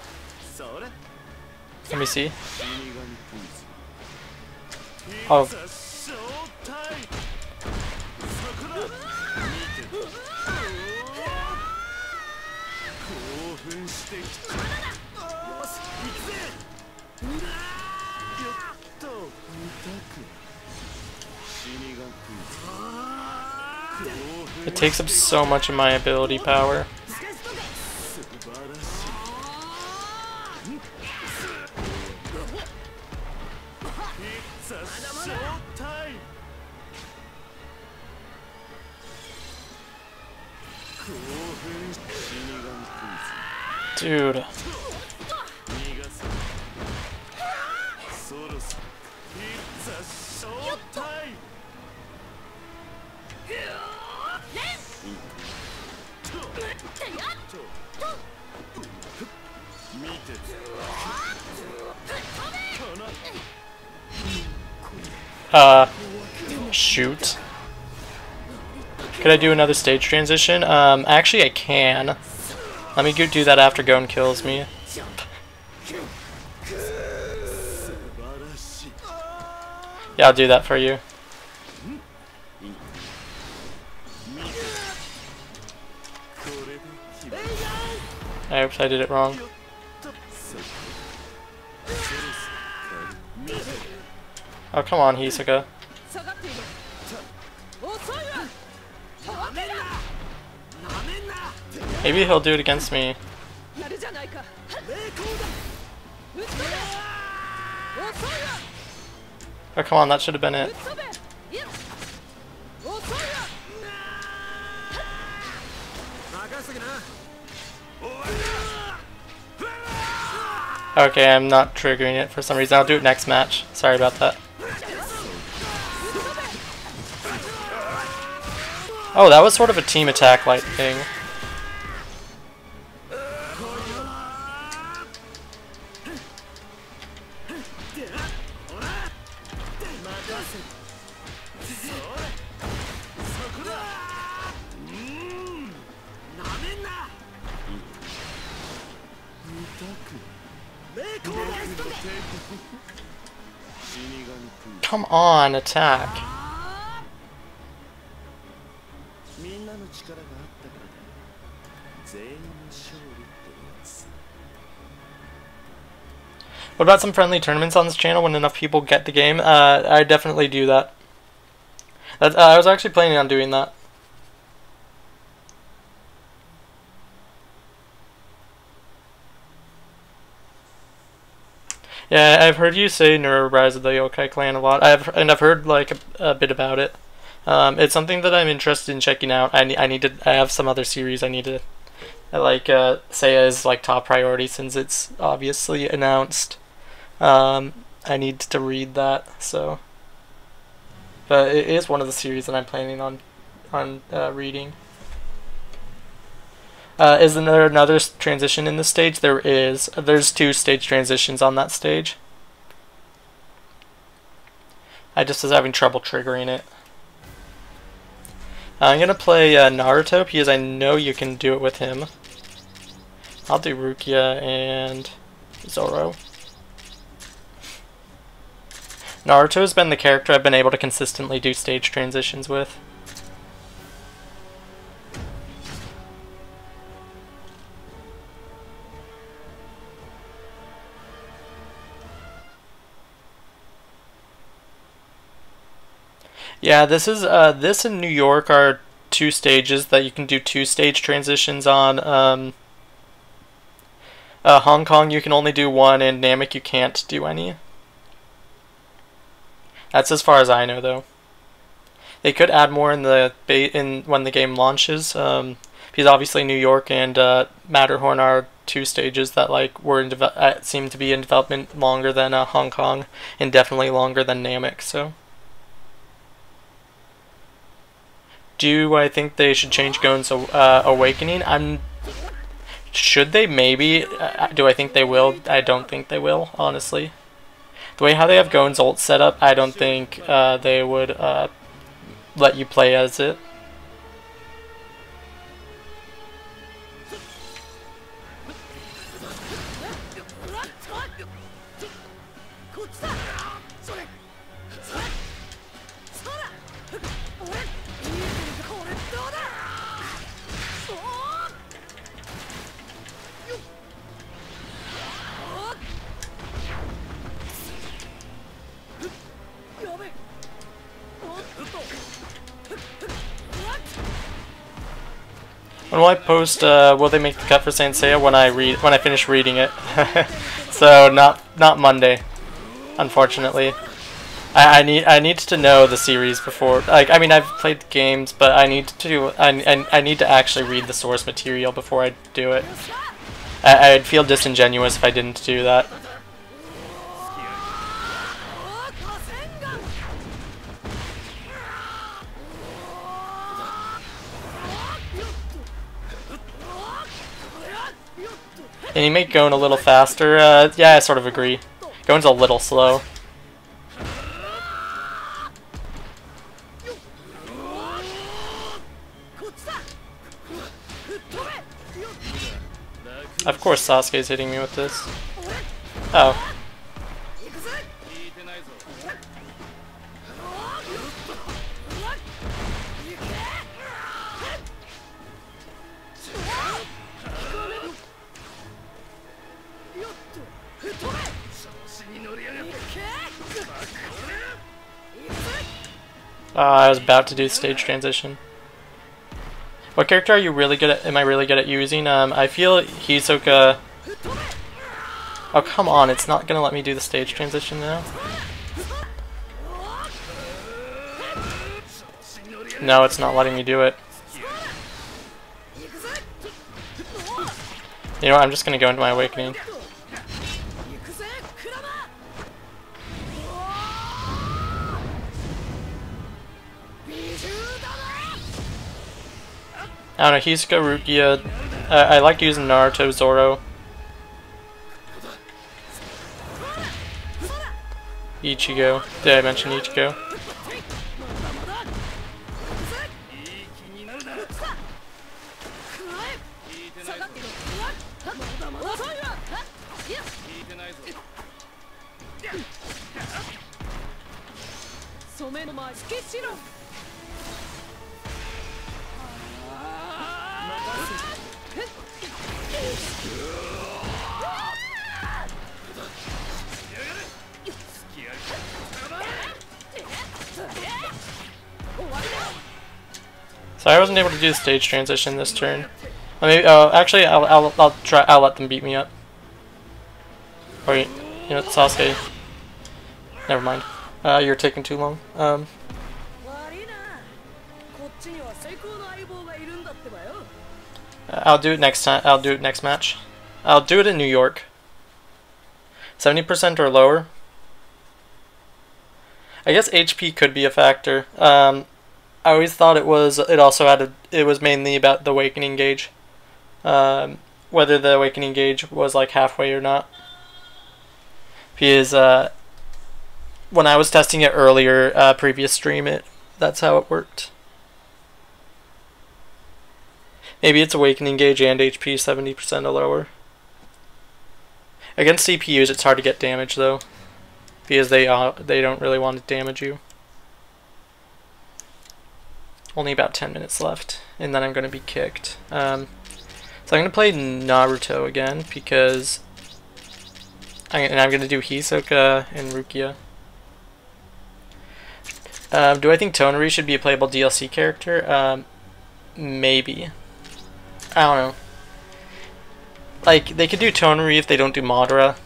Let me see. Oh. It takes up so much of my ability power. Dude. Shoot. Could I do another stage transition? Actually I can. Let me go do that after Gon kills me. Yeah, I'll do that for you. Oops, I did it wrong. Oh, come on, Hisoka. Maybe he'll do it against me. Oh, come on, that should have been it. Okay, I'm not triggering it for some reason. I'll do it next match. Sorry about that. Oh, that was sort of a team attack like thing. Come on, attack. What about some friendly tournaments on this channel when enough people get the game? I definitely do that. I was actually planning on doing that. Yeah, I've heard you say Rise of the Yokai Clan a lot. I've heard like a bit about it. It's something that I'm interested in checking out. I have some other series I need to say as like top priority since it's obviously announced. I need to read that, so. But it is one of the series that I'm planning on reading. Is there another transition in this stage? There is. There's 2 stage transitions on that stage. I just was having trouble triggering it. I'm gonna play Naruto because I know you can do it with him. I'll do Rukia and Zoro. Naruto's been the character I've been able to consistently do stage transitions with. Yeah, this is this and New York are two stages that you can do two stage transitions on. Hong Kong you can only do one, and Namek you can't do any. That's as far as I know, though. They could add more in the when the game launches, because obviously New York and Matterhorn are two stages that like were in seem to be in development longer than Hong Kong, and definitely longer than Namek. So. Do I think they should change Gon's Awakening? Should they? Maybe. Do I think they will? I don't think they will, honestly. The way how they have Gon's ult set up, I don't think they would let you play as it. When will I post? Will they make the cut for Saint Seiya when I finish reading it? So not Monday, unfortunately. I need to know the series before. Like I mean I've played the games, but I need to actually read the source material before I do it. I'd feel disingenuous if I didn't do that. And you make Gon a little faster. Yeah, I sort of agree. Gon's a little slow. Of course Sasuke's hitting me with this. Oh. I was about to do stage transition. What character are you really good at? Am I really good at using? I feel Hisoka. Oh come on! It's not gonna let me do the stage transition now. No, it's not letting me do it. You know what? I'm just gonna go into my awakening. I don't know, Hisoka, Rukia. I like using Naruto, Zoro. Ichigo. Did I mention Ichigo? So I wasn't able to do the stage transition this turn. Maybe. Actually, I'll try. I'll let them beat me up. Or you know, Sasuke. Never mind. You're taking too long. I'll do it next time. I'll do it next match. I'll do it in New York. 70% or lower. I guess HP could be a factor. I always thought it was. It also had. It was mainly about the awakening gauge. Whether the awakening gauge was like halfway or not. Because when I was testing it earlier, previous stream, that's how it worked. Maybe it's awakening gauge and HP 70% or lower. Against CPUs, it's hard to get damage though, because they don't really want to damage you. Only about 10 minutes left, and then I'm going to be kicked. So I'm going to play Naruto again, because I'm going to do Hisoka and Rukia. Do I think Tonari should be a playable DLC character? Maybe. I don't know. Like, they could do Tonari if they don't do Madara.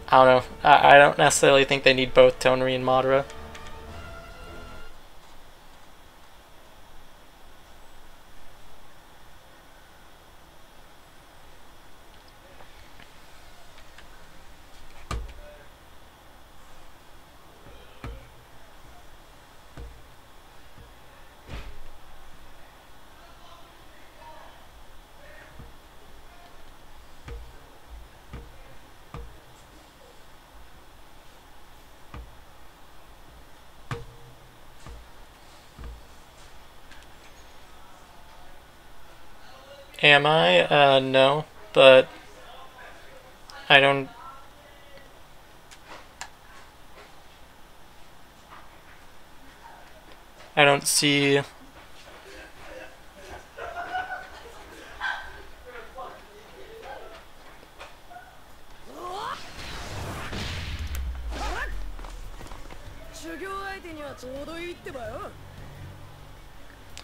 I don't know. I don't necessarily think they need both Tonari and Madara. Am I? No, but I don't see.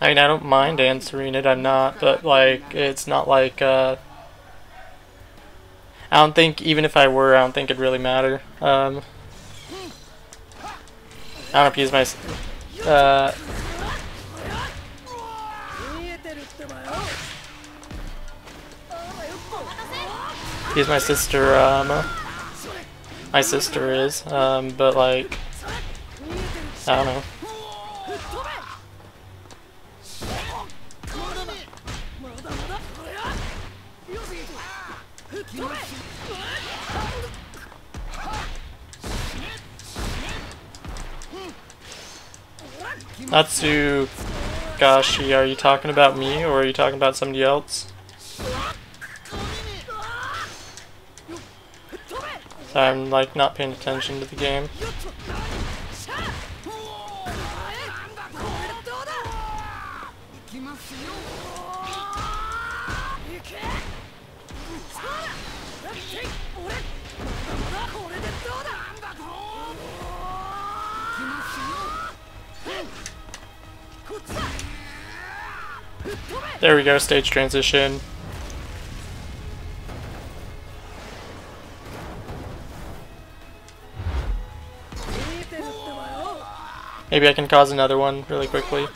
I mean, I don't mind answering it, I'm not, but, like, it's not like, I don't think, even if I were, I don't think it'd really matter. I don't know if he's my, he's my sister, my sister is, but, like, I don't know. Natsugashi, are you talking about me or are you talking about somebody else? I'm like not paying attention to the game. There we go, stage transition. Maybe I can cause another one really quickly.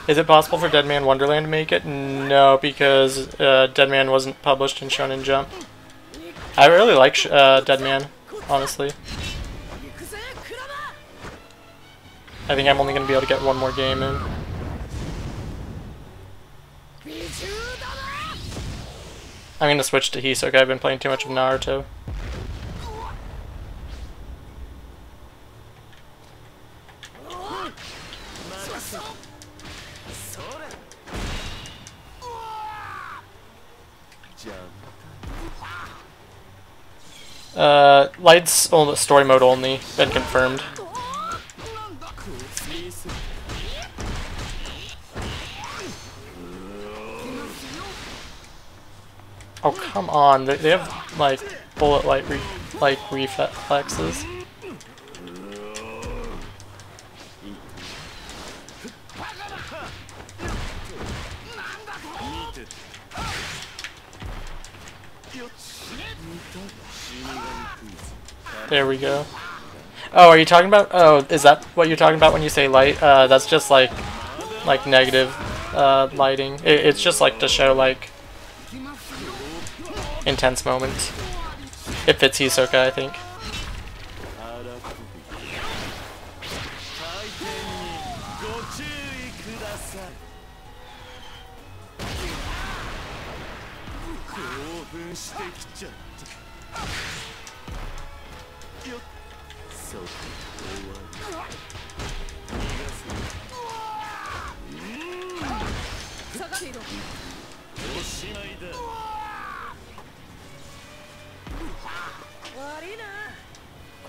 Is it possible for Dead Man Wonderland to make it? No, because Dead Man wasn't published in Shonen Jump. I really like Dead Man, honestly. I think I'm only going to be able to get one more game in. I'm going to switch to Hisoka. I've been playing too much of Naruto. Light's story mode only, been confirmed. Oh, come on, they have, like, bullet light reflexes. There we go. Oh, are you talking about, oh, is that what you're talking about when you say light? That's just, like negative, lighting. It's just, like, to show, like, intense moments. It fits Hisoka, I think. 興奮してきちゃったよっそこ終わり逃がす下がっていろ。おしまいだ悪いな。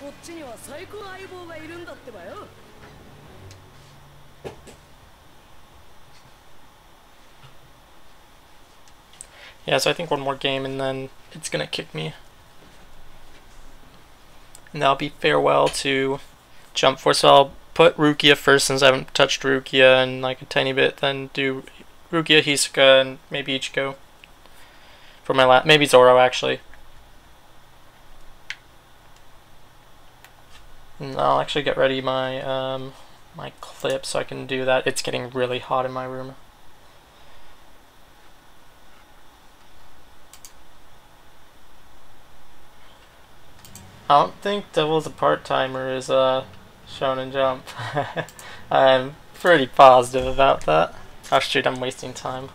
こっちには最高相棒がいるんだってばよ。Yeah, so I think one more game and then it's gonna kick me. And that'll be farewell to Jump Force. So I'll put Rukia first since I haven't touched Rukia in like a tiny bit, then do Rukia, Hisoka, and maybe Ichigo. For my last, maybe Zoro actually. And I'll actually get ready my my clip so I can do that. It's getting really hot in my room. I don't think Devils a part-timer is Shonen Jump. I'm pretty positive about that. Oh shoot, I'm wasting time.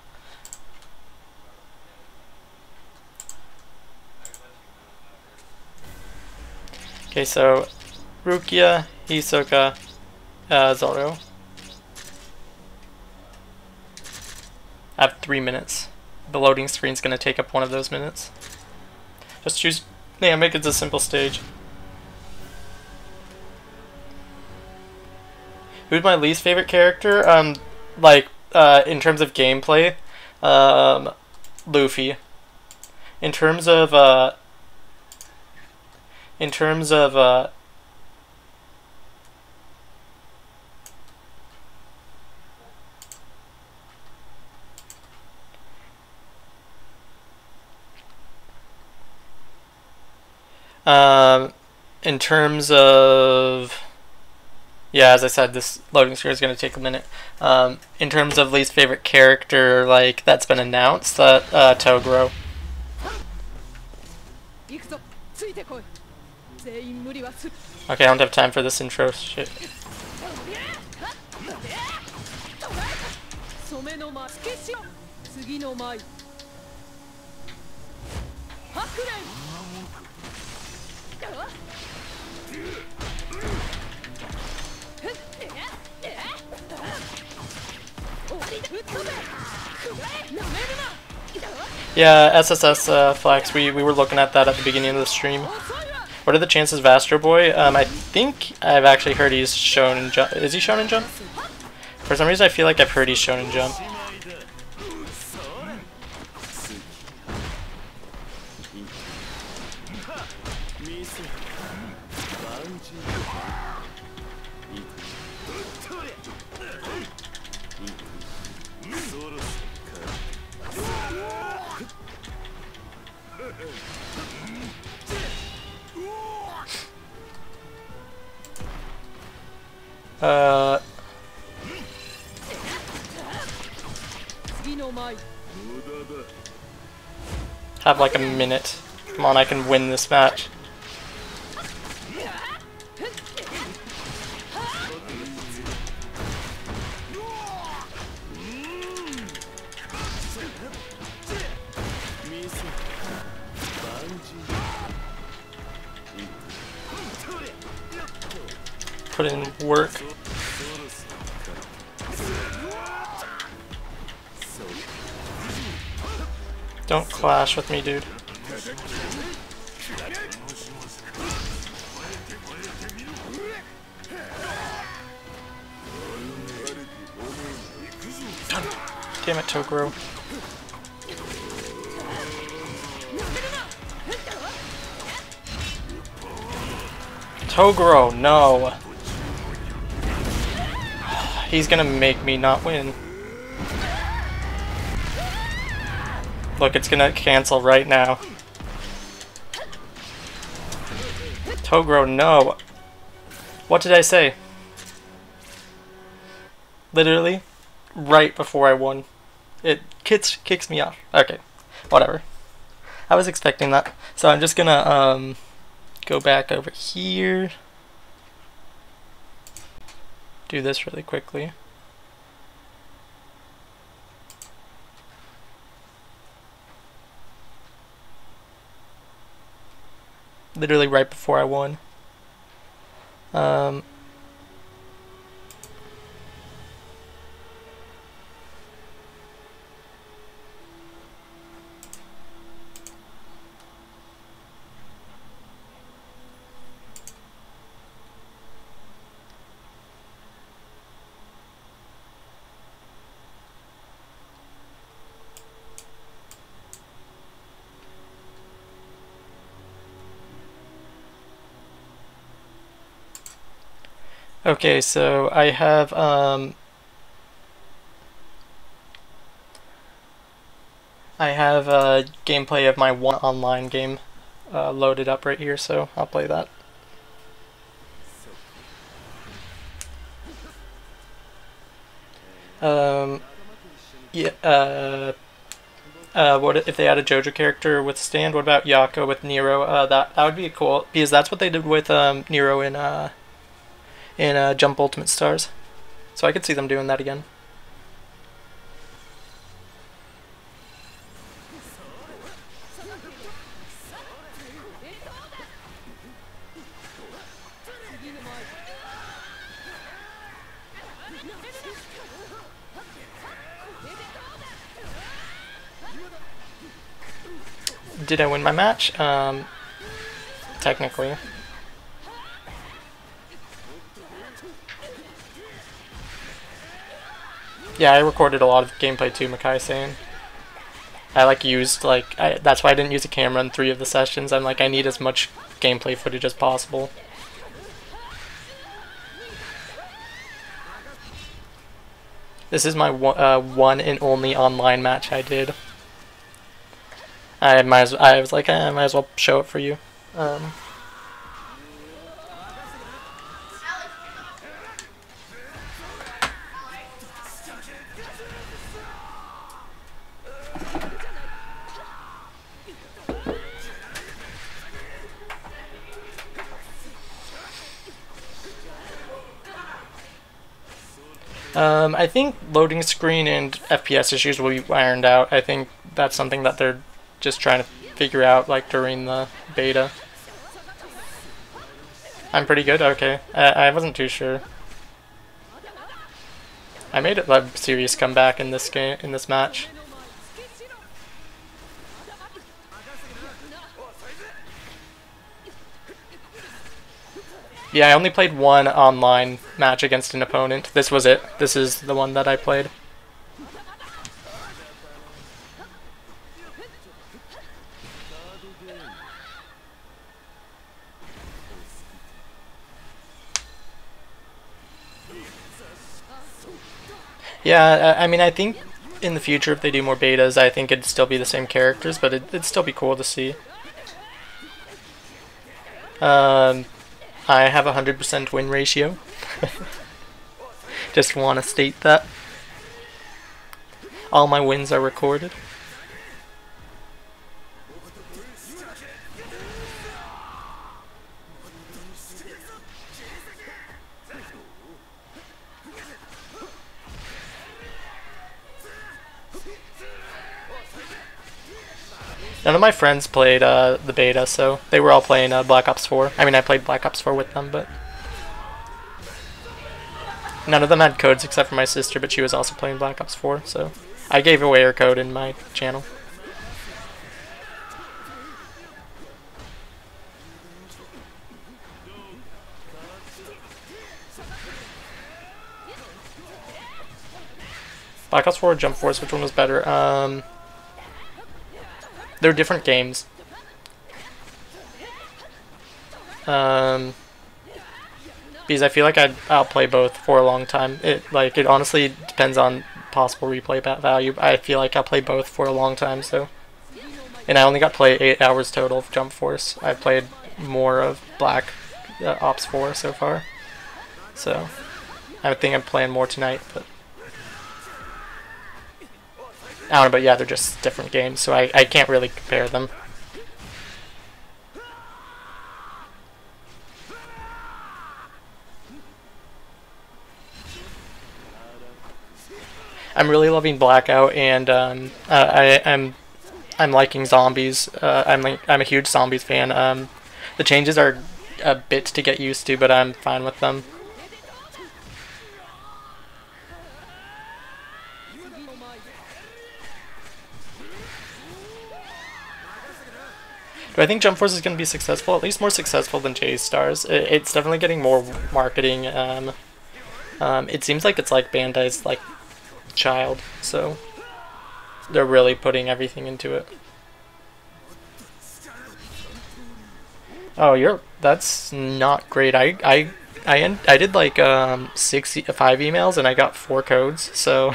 Okay, so Rukia, Hisoka, Zoro. I have 3 minutes. The loading screen's gonna take up one of those minutes. Just choose. Yeah, make it a simple stage. Who's my least favorite character? In terms of gameplay, Luffy. In terms of yeah, as I said, this loading screen is going to take a minute. In terms of least favorite character, like, that's been announced, that Toguro. Okay, I don't have time for this intro shit. Yeah, SSS Flex, we were looking at that at the beginning of the stream. What are the chances of Astro Boy? I think I've actually heard he's Shonen Jump. Is he Shonen Jump? For some reason I feel like I've heard he's Shonen Jump. Have like a minute. Come on, I can win this match. Put in work. Don't clash with me, dude. Damn it, Toguro. Toguro, no. He's gonna make me not win. Look, it's gonna cancel right now. Toguro, no. What did I say? Literally, right before I won. It kicks me off. Okay, whatever. I was expecting that. So I'm just gonna go back over here. Do this really quickly. literally right before I won. Okay, so I have gameplay of my one online game loaded up right here, so I'll play that. Yeah. What if they had a JoJo character with Stand? What about Yako with Nero? That would be cool because that's what they did with Nero in Jump Ultimate Stars. So I could see them doing that again. Did I win my match? Technically. Yeah, I recorded a lot of gameplay too, Makai saying. I used that's why I didn't use a camera in 3 of the sessions. I'm like, I need as much gameplay footage as possible. This is my one and only online match I did. I was like, I might as well show it for you. I think loading screen and FPS issues will be ironed out. I think that's something that they're just trying to figure out during the beta. I'm pretty good? Okay. I wasn't too sure. I made a serious comeback in this match. Yeah, I only played one online match against an opponent. This was it. This is the one that I played. Yeah, I mean, I think in the future, if they do more betas, I think it'd still be the same characters, but it'd still be cool to see. I have a 100% win ratio. Just want to state that. All my wins are recorded. None of my friends played the beta, so they were all playing Black Ops 4. I mean, I played Black Ops 4 with them, but none of them had codes except for my sister, but she was also playing Black Ops 4, so I gave away her code in my channel. Black Ops 4 or Jump Force, which one was better? They're different games. Because I feel like I'll play both for a long time. It honestly depends on possible replay value. I feel like I'll play both for a long time. So, and I only got to play 8 hours total of Jump Force. I played more of Black Ops 4 so far. So, I think I'm playing more tonight, but I don't know, but yeah, they're just different games, so I can't really compare them. I'm really loving Blackout, and I'm liking zombies. I'm a huge zombies fan. The changes are a bit to get used to, but I'm fine with them. Do I think Jump Force is going to be successful? At least more successful than J-Stars. It's definitely getting more marketing. It seems like it's like Bandai's like child, so they're really putting everything into it. Oh, that's not great. I did like 5 emails and I got 4 codes, so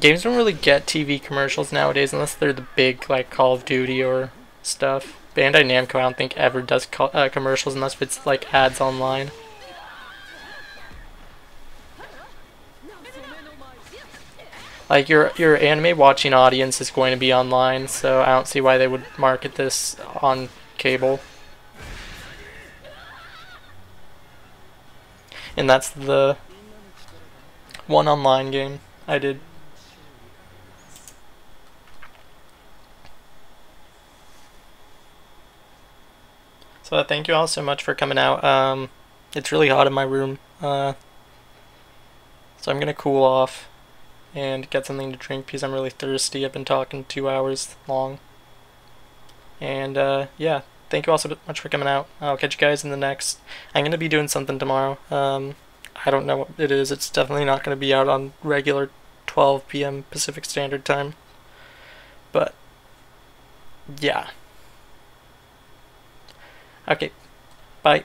games don't really get TV commercials nowadays unless they're the big like Call of Duty or stuff. Bandai Namco I don't think ever does commercials unless it's like ads online. Like your anime watching audience is going to be online, so I don't see why they would market this on cable. And that's the one online game I did. So thank you all so much for coming out. It's really hot in my room, so I'm gonna cool off and get something to drink because I'm really thirsty. I've been talking 2 hours long. And yeah, thank you all so much for coming out. I'll catch you guys in the next. I'm gonna be doing something tomorrow. I don't know what it is. It's definitely not gonna be out on regular 12 p.m. Pacific Standard Time. But yeah. Okay, bye.